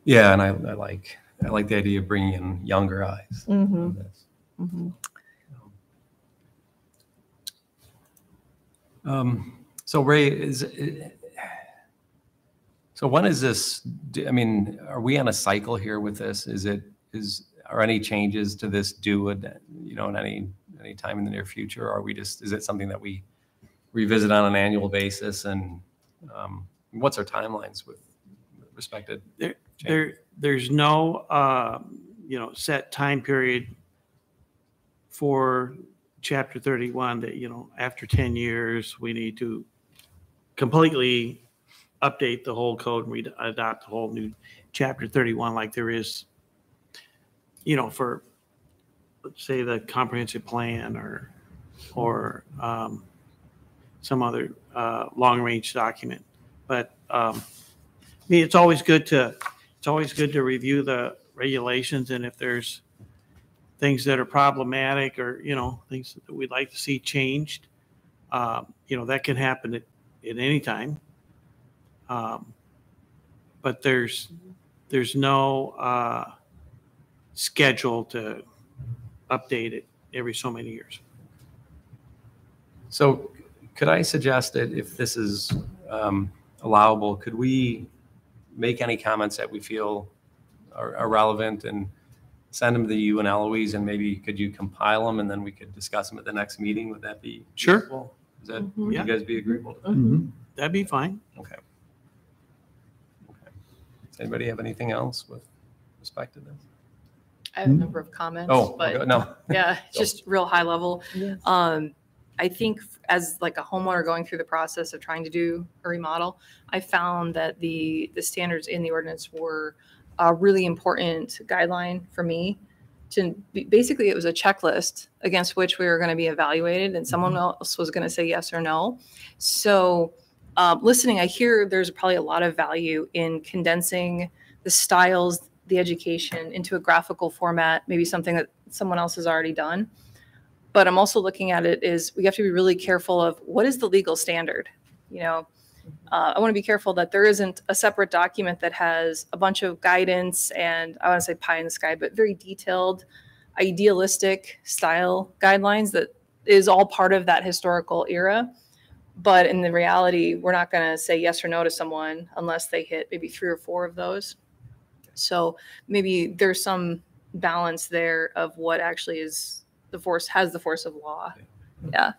Yeah, and I like the idea of bringing in younger eyes. Mm-hmm. on this. Mm-hmm. So Ray, when is this? I mean, are we on a cycle here with this? Are any changes to this due at in any time in the near future? Or are we is it something that we revisit on an annual basis? And what's our timelines with respect to change? There's no set time period for Chapter 31 that after 10 years we need to completely update the whole code and we adopt a whole new Chapter 31 like there is for, let's say, the comprehensive plan or some other long-range document. But I mean, it's always good to review the regulations, and if there's things that are problematic or things that we'd like to see changed, That can happen at any time. But there's no schedule to update it every so many years. So could I suggest that if this is allowable, could we make any comments that we feel are relevant and send them to you and Eloise, and maybe could you compile them and then we could discuss them at the next meeting? Would that be Sure. useful? Is that, Mhm. would Yeah. you guys be agreeable to that? Mhm. That'd be fine. Okay. Does anybody have anything else with respect to this? I have a number of comments, Oh, but no. yeah, just real high level. Yes. I think as like a homeowner going through the process of trying to do a remodel, I found that the standards in the ordinance were a really important guideline for me. Basically, it was a checklist against which we were going to be evaluated, and someone else was going to say yes or no. So listening, I hear there's probably a lot of value in condensing the styles, the education into a graphical format, maybe something that someone else has already done. But I'm also looking at it is we have to be really careful of what is the legal standard. I want to be careful that there isn't a separate document that has a bunch of guidance and I want to say pie in the sky, but very detailed, idealistic style guidelines that is all part of that historical era. But in the reality, we're not going to say yes or no to someone unless they hit maybe 3 or 4 of those. So maybe there's some balance there of what actually is has the force of law. Yeah.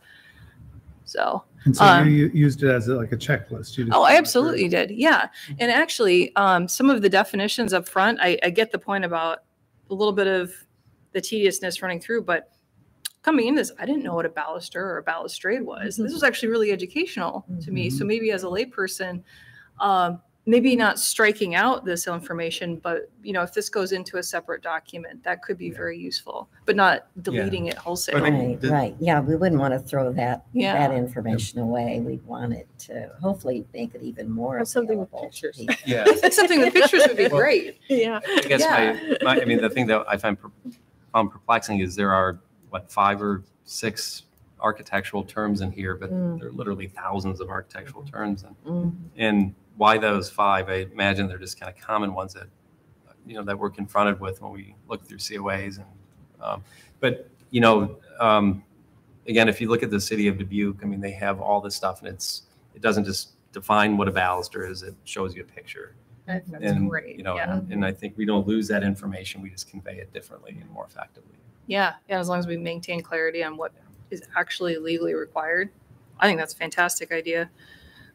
So. And so you used it as like a checklist. You just I absolutely did. Yeah. And actually, some of the definitions up front, I get the point about a little bit of the tediousness running through, but coming in this, I didn't know what a baluster or a balustrade was. This was actually really educational to me. So maybe as a layperson, maybe not striking out this information, but if this goes into a separate document, that could be very useful, but not deleting it wholesale. Right. Yeah, we wouldn't want to throw that information Yeah. away. We'd want it to hopefully make it even more Have something with available to pictures. people. Yeah. Something with pictures would be great. Yeah. I guess the thing that I found perplexing is there are 5 or 6 architectural terms in here, but there are literally thousands of architectural terms. And why those 5? I imagine they're just kind of common ones that, that we're confronted with when we look through COAs. But again, if you look at the city of Dubuque, they have all this stuff, and it doesn't just define what a baluster is; it shows you a picture. That's great. And I think we don't lose that information; we just convey it differently and more effectively. Yeah. As long as we maintain clarity on what is actually legally required, I think that's a fantastic idea.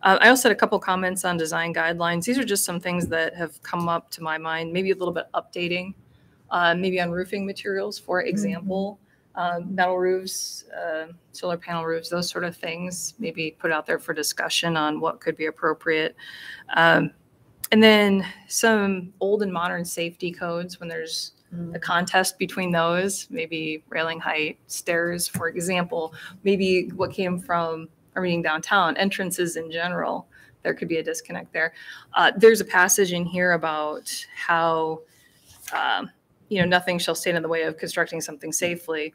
I also had a couple comments on design guidelines. These are just some things that have come up to my mind, maybe a little bit updating, maybe on roofing materials, for example, metal roofs, solar panel roofs, those sort of things, maybe put out there for discussion on what could be appropriate. And then some old and modern safety codes when there's a contest between those, maybe railing height, stairs, for example, maybe what came from our meeting downtown, entrances in general, there could be a disconnect there. There's a passage in here about how, nothing shall stand in the way of constructing something safely.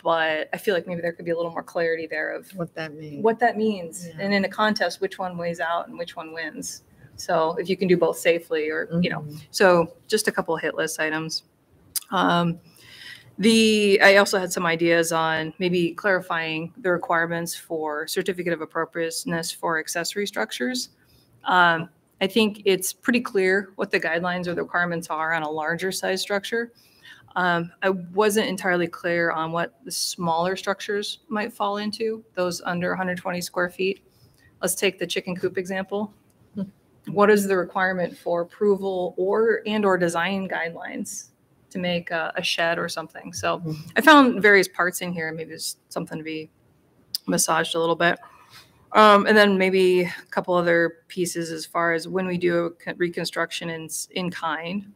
But I feel like maybe there could be a little more clarity there of What that means. Yeah. And in a contest, which one weighs out and which one wins. So if you can do both safely or, so just a couple of hit list items. I also had some ideas on maybe clarifying the requirements for certificate of appropriateness for accessory structures. I think it's pretty clear what the guidelines or the requirements are on a larger size structure. I wasn't entirely clear on what the smaller structures might fall into, those under 120 square feet. Let's take the chicken coop example. What is the requirement for approval or design guidelines to make a shed or something? So I found various parts in here. Maybe there's something to be massaged a little bit. And then maybe a couple other pieces as far as when we do a reconstruction in kind,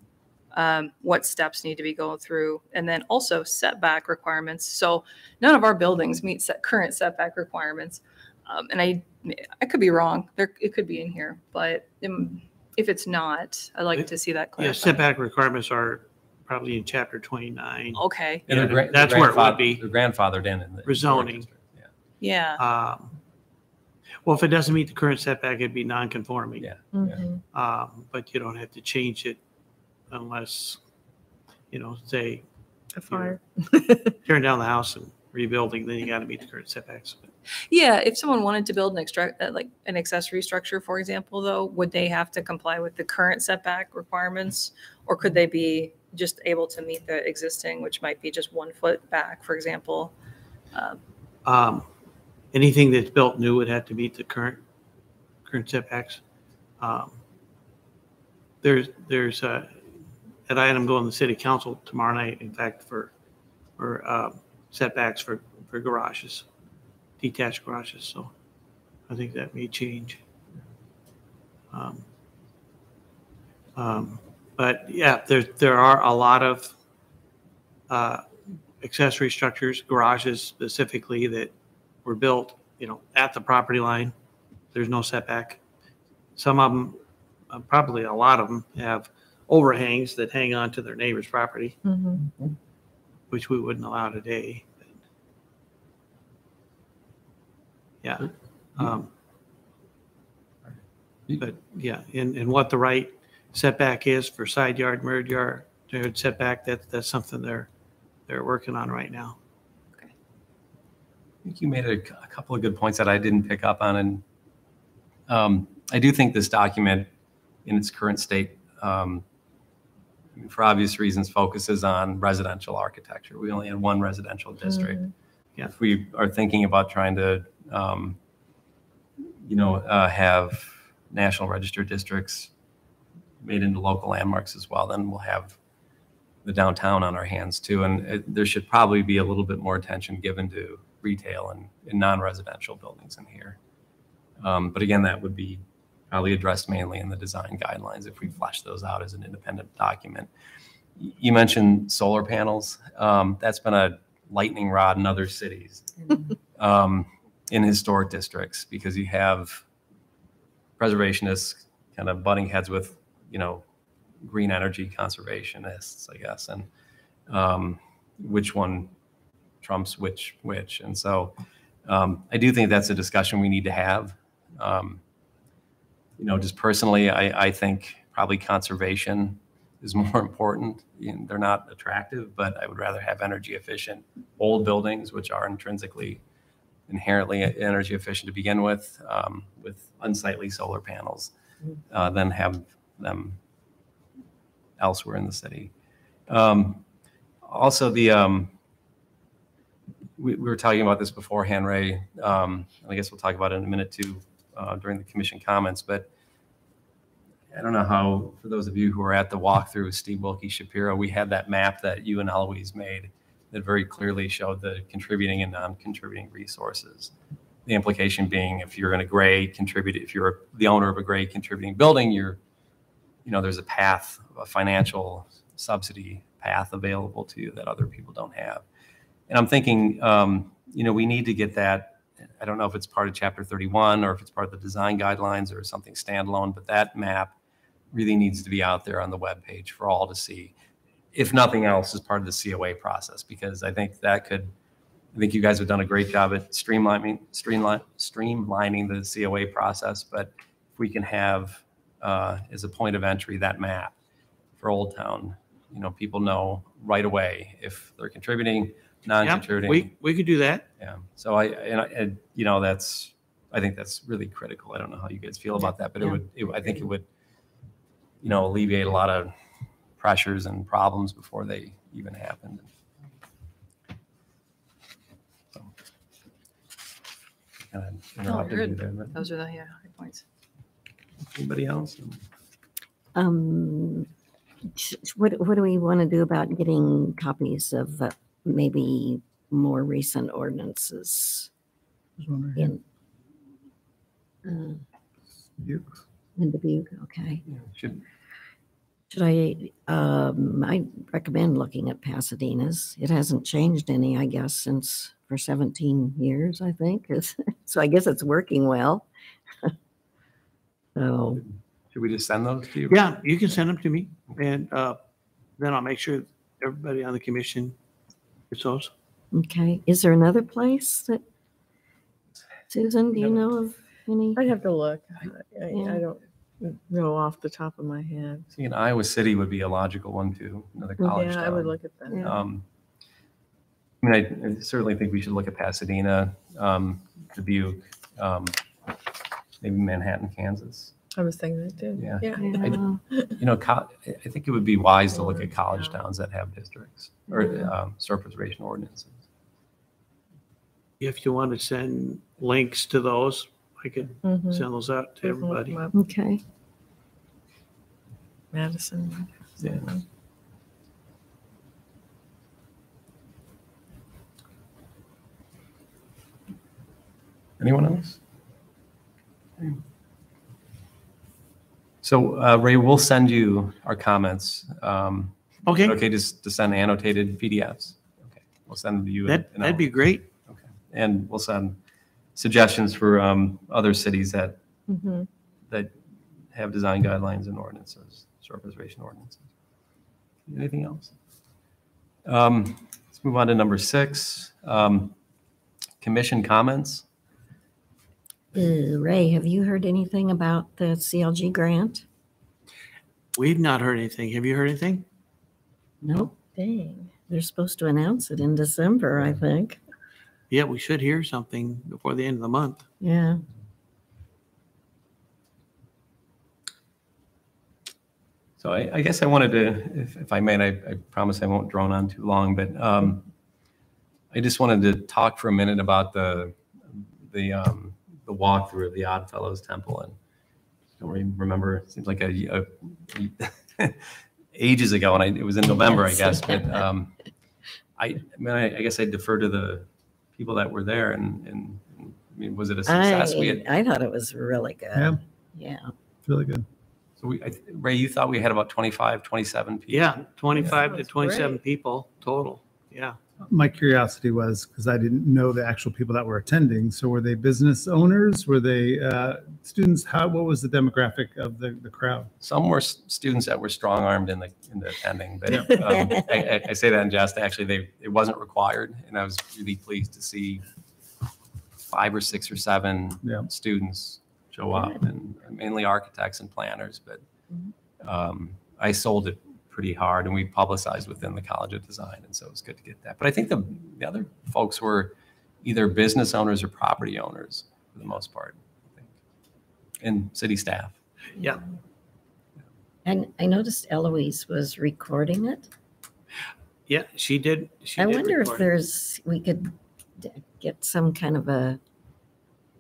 what steps need to be going through, and then also setback requirements. So none of our buildings meet current setback requirements. And I could be wrong. It could be in here, but if it's not, I'd like to see that clarified. Yeah, setback requirements are probably in chapter 29. Okay. And That's where it would be. They're grandfathered in the Rezoning. Yeah. Yeah. Well, if it doesn't meet the current setback, it'd be non-conforming. Yeah. Mhm. But you don't have to change it unless, say, A fire. tearing down the house and rebuilding, then you got to meet the current setbacks. Yeah, if someone wanted to build like an accessory structure, for example, though, would they have to comply with the current setback requirements? Or could they be just able to meet the existing, which might be just 1 foot back, for example? Anything that's built new would have to meet the current setbacks. There's an item going to the city council tomorrow night, in fact, for setbacks for garages, detached garages. So I think that may change. But yeah, there are a lot of accessory structures, garages specifically, that were built, at the property line. There's no setback. Some of them, probably a lot of them, have overhangs that hang on to their neighbor's property, Mhm. which we wouldn't allow today. Yeah. But yeah, and what the right setback is for side yard, rear yard setback, that's something they're working on right now. I think you made a couple of good points that I didn't pick up on. And I do think this document in its current state, for obvious reasons, focuses on residential architecture. We only had one residential district. Yeah. If we are thinking about trying to, have National Register districts made into local landmarks as well, then we'll have the downtown on our hands too. And there should probably be a little bit more attention given to retail and non-residential buildings in here. But again, that would be probably addressed mainly in the design guidelines if we flesh those out as an independent document. You mentioned solar panels. That's been a lightning rod in other cities, in historic districts, because you have preservationists kind of butting heads with, green energy conservationists, I guess, and which one trumps which. And so I do think that's a discussion we need to have. Just personally, I think probably conservation is more important. They're not attractive, but I would rather have energy efficient old buildings, which are inherently energy efficient to begin with unsightly solar panels, than have them elsewhere in the city. Also, we were talking about this beforehand, Ray. I guess we'll talk about it in a minute too during the commission comments. But I don't know how, for those of you who were at the walkthrough with Steve Wilkie-Shapiro, we had that map that you and Eloise made that very clearly showed the contributing and non-contributing resources. The implication being, if you're in a grade contribute, if you're the owner of a grade contributing building, there's a path, a financial subsidy path available to you that other people don't have. And I'm thinking, we need to get that. I don't know if it's part of Chapter 31 or if it's part of the design guidelines or something standalone, but that map really needs to be out there on the webpage for all to see, if nothing else, as part of the COA process, because I think you guys have done a great job at streamlining the COA process. But if we can have, as a point of entry, that map for Old Town, people know right away if they're contributing, non-contributing. Yeah, we could do that. Yeah. So I think that's really critical. I don't know how you guys feel about that, but I think it would, alleviate a lot of pressures and problems before they even happen. So, Good. Those are the high points. Anybody else? What do we want to do about getting copies of maybe more recent ordinances in Dubuque? Okay. Yeah, Should I recommend looking at Pasadena's. It hasn't changed any, I guess, for 17 years, I think. So I guess it's working well. So should we just send those to you? Yeah, you can send them to me, and then I'll make sure everybody on the commission gets those. okay. Is there another place that Susan, do you know of any? I'd have to look. Yeah. I don't know off the top of my head. See, in Iowa City would be a logical one too, another college Yeah, I would town. look at that. Yeah. I mean, I certainly think we should look at Pasadena, Dubuque, maybe Manhattan, Kansas. I was thinking that too. Yeah. Yeah. Yeah. You know, I think it would be wise to look at college towns that have districts or historic preservation ordinances. If you want to send links to those, I could Mhm. send those out to We can look everybody. them up. Okay. Madison. Yeah. Anyone else? So Ray, we'll send you our comments. Okay, Okay, just to send annotated PDFs. Okay, we'll send them to you. that'd be great. Okay, and we'll send suggestions for other cities that Mhm. that have design guidelines and ordinances, historic preservation ordinances. Anything else? Let's move on to number 6. Commission comments. Ray, have you heard anything about the CLG grant? We've not heard anything. Have you heard anything? Nope. Dang. They're supposed to announce it in December, I think. Yeah, we should hear something before the end of the month. Yeah. So I guess I wanted to, if I may, and I promise I won't drone on too long, but I just wanted to talk for a minute about the walkthrough of the Oddfellows Temple. And I don't really remember, it seems like ages ago, and it was in November, I guess. But I guess I defer to the people that were there. And I mean, was it a success? I thought it was really good. Yeah, Yeah. it's really good. So Ray, you thought we had about 25, 27 people? Yeah, 25 to Sounds 27 great. people total. Yeah. My curiosity was, because I didn't know the actual people that were attending. So were they business owners? Were they students? What was the demographic of the crowd? Some were students that were strong-armed in the attending, but I say that in jest. Actually, it wasn't required, and I was really pleased to see 5 or 6 or 7 students show up, and mainly architects and planners. But I sold it pretty hard, and we publicized within the College of Design, and so it was good to get that. But I think the other folks were either business owners or property owners for the most part, I think, and city staff. Yeah. And I noticed Eloise was recording it. Yeah, she did. I wonder if record it. we could get some kind of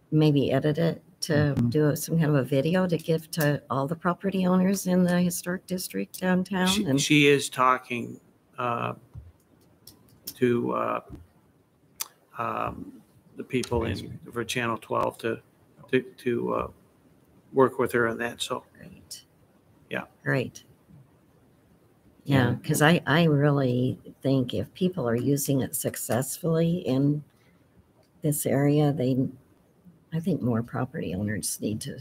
maybe edit it to do some kind of a video to give to all the property owners in the historic district downtown. She is talking to the people for Channel 12 to work with her on that. So Great. Yeah. Great. Yeah, because I really think if people are using it successfully in this area, I think more property owners need to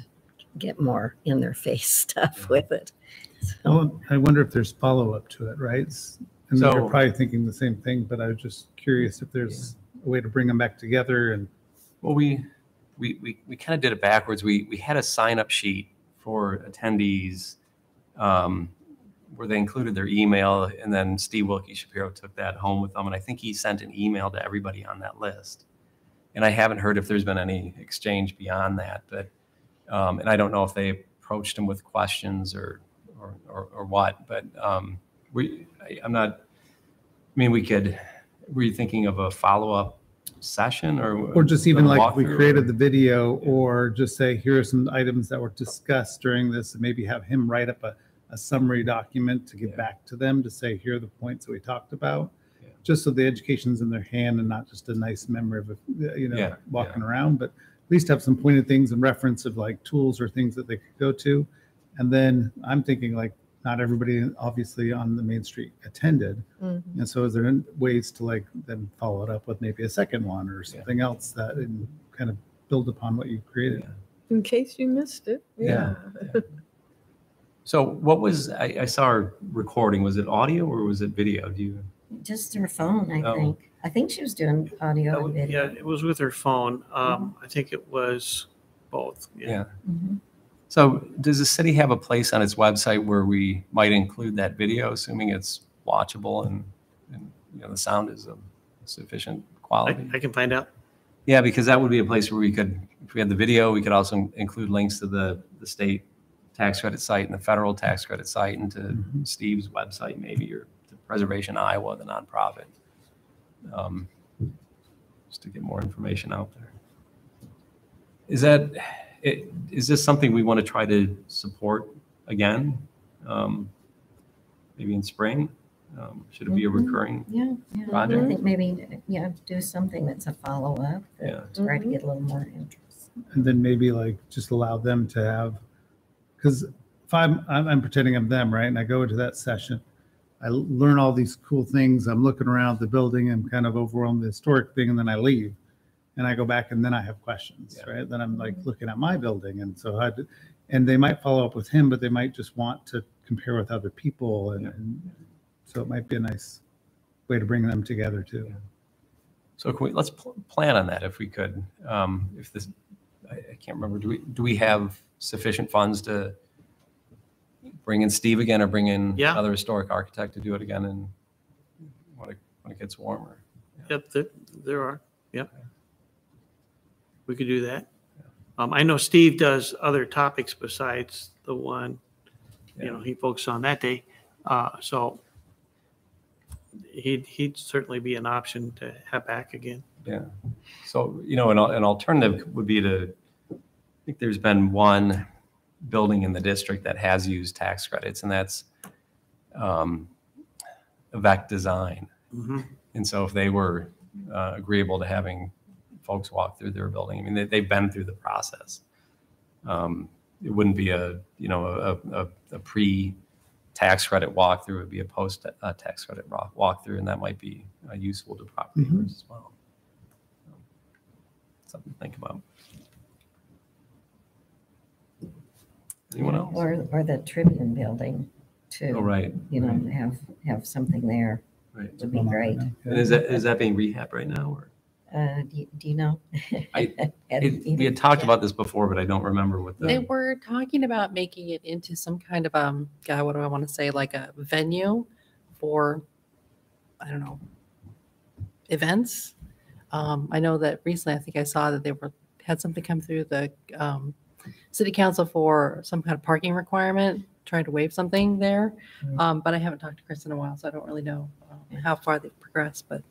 get more in their face stuff with it. So, Well, I wonder if there's follow-up to it, right? And So- you're probably thinking the same thing, but I was just curious if there's a way to bring them back together. And Well, we kind of did it backwards. We had a sign-up sheet for attendees where they included their email, and then Steve Wilkie Shapiro took that home with them, and I think he sent an email to everybody on that list. And I haven't heard if there's been any exchange beyond that, but and I don't know if they approached him with questions or what. But I'm not. I mean, we could. Were you thinking of a follow-up session or just even like if we walkthrough? created the video, or just say, here are some items that were discussed during this, and maybe have him write up a summary document to give back to them to say, here are the points that we talked about. Just so the education's in their hand and not just a nice memory of, walking around, but at least have some pointed things and reference of like tools or things that they could go to. And then I'm thinking like, not everybody obviously on the Main Street attended. Mm-hmm. And so is there ways to like then follow it up with maybe a second one or something else that and kind of build upon what you created? In case you missed it. Yeah. So what was, I saw our recording, was it audio or was it video? Do you? just their phone, I Oh. think. I think she was doing audio and Yeah, video. it was with her phone. I think it was both. Yeah. Mhm. So does the city have a place on its website where we might include that video, assuming it's watchable and the sound is of sufficient quality? I can find out. Yeah, because that would be a place where we could, if we had the video, we could also include links to the state tax credit site and the federal tax credit site and to Steve's website maybe, or to Preservation Iowa, the nonprofit, just to get more information out there. Is this something we want to try to support again? Maybe in spring? Should it be a recurring? Yeah, I project? think maybe, do something that's a follow-up. Yeah. Try to get a little more interest. And then maybe like just allow them to have, because if I'm pretending I'm them, right? And I go into that session, I learn all these cool things. I'm looking around the building and kind of overwhelmed the historic thing, and then I leave. And I go back and then I have questions, Yeah. right? Then I'm like looking at my building. And so and they might follow up with him, but they might just want to compare with other people. And so it might be a nice way to bring them together too. So let's plan on that if we could. If this, I can't remember, do we have sufficient funds to bring in Steve again or bring in another historic architect to do it again and when it gets warmer? Yep, there are. Yep. We could do that. I know Steve does other topics besides the one, he focuses on that day. So he'd certainly be an option to have back again. Yeah. So, an alternative would be I think there's been one building in the district that has used tax credits, and that's Avec Design. Mm-hmm. And so if they were agreeable to having folks walk through their building, I mean, they've been through the process. It wouldn't be a pre-tax credit walkthrough, it would be a post-tax credit walkthrough, and that might be useful to property owners as well. Something to think about. Anyone else? Or the Tribune building too. Oh, right. Have something there Right. would be great. And is that being rehabbed right now? Or? Do you know? We had talked about this before, but I don't remember what They the. were talking about making it into some kind of what do I want to say, like a venue for, I don't know, events. I know that recently, I think I saw that they had something come through the city council for some kind of parking requirement, trying to waive something there. But I haven't talked to Chris in a while, so I don't really know how far they've progressed. But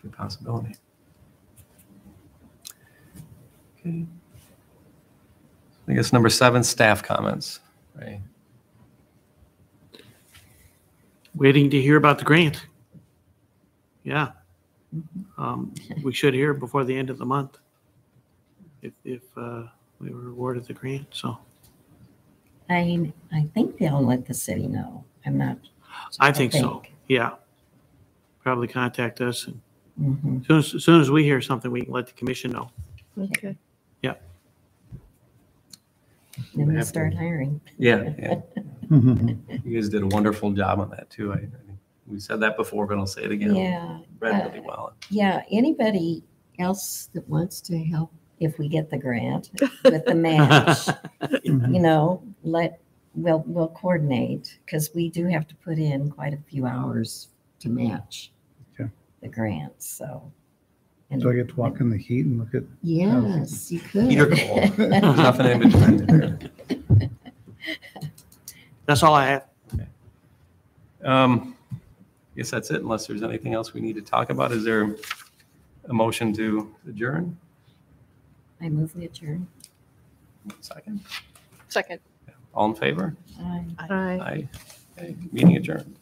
A possibility. Okay. I guess number 7, staff comments, right? Waiting to hear about the grant. Yeah. We should hear before the end of the month if we were awarded the grant. So I think they'll let the city know. I'm not. I think so. Yeah. Probably contact us, and Mhm. as soon as we hear something, we can let the commission know. Okay. Yeah. Then We we have start to- hiring. Yeah. You guys did a wonderful job on that too. We said that before, but I'll say it again. Yeah. Read really well. Yeah, anybody else that wants to help if we get the grant with the match, we'll coordinate, because we do have to put in quite a few hours to match the grants. So. Do I get to walk in the heat and look at? Yes, you could. Heat or cold. There's nothing in between. That's all I have. I guess that's it, unless there's anything else we need to talk about. Is there a motion to adjourn? I move we adjourn. Second. Second. All in favor? Aye. Aye. Aye. Okay, meeting adjourned.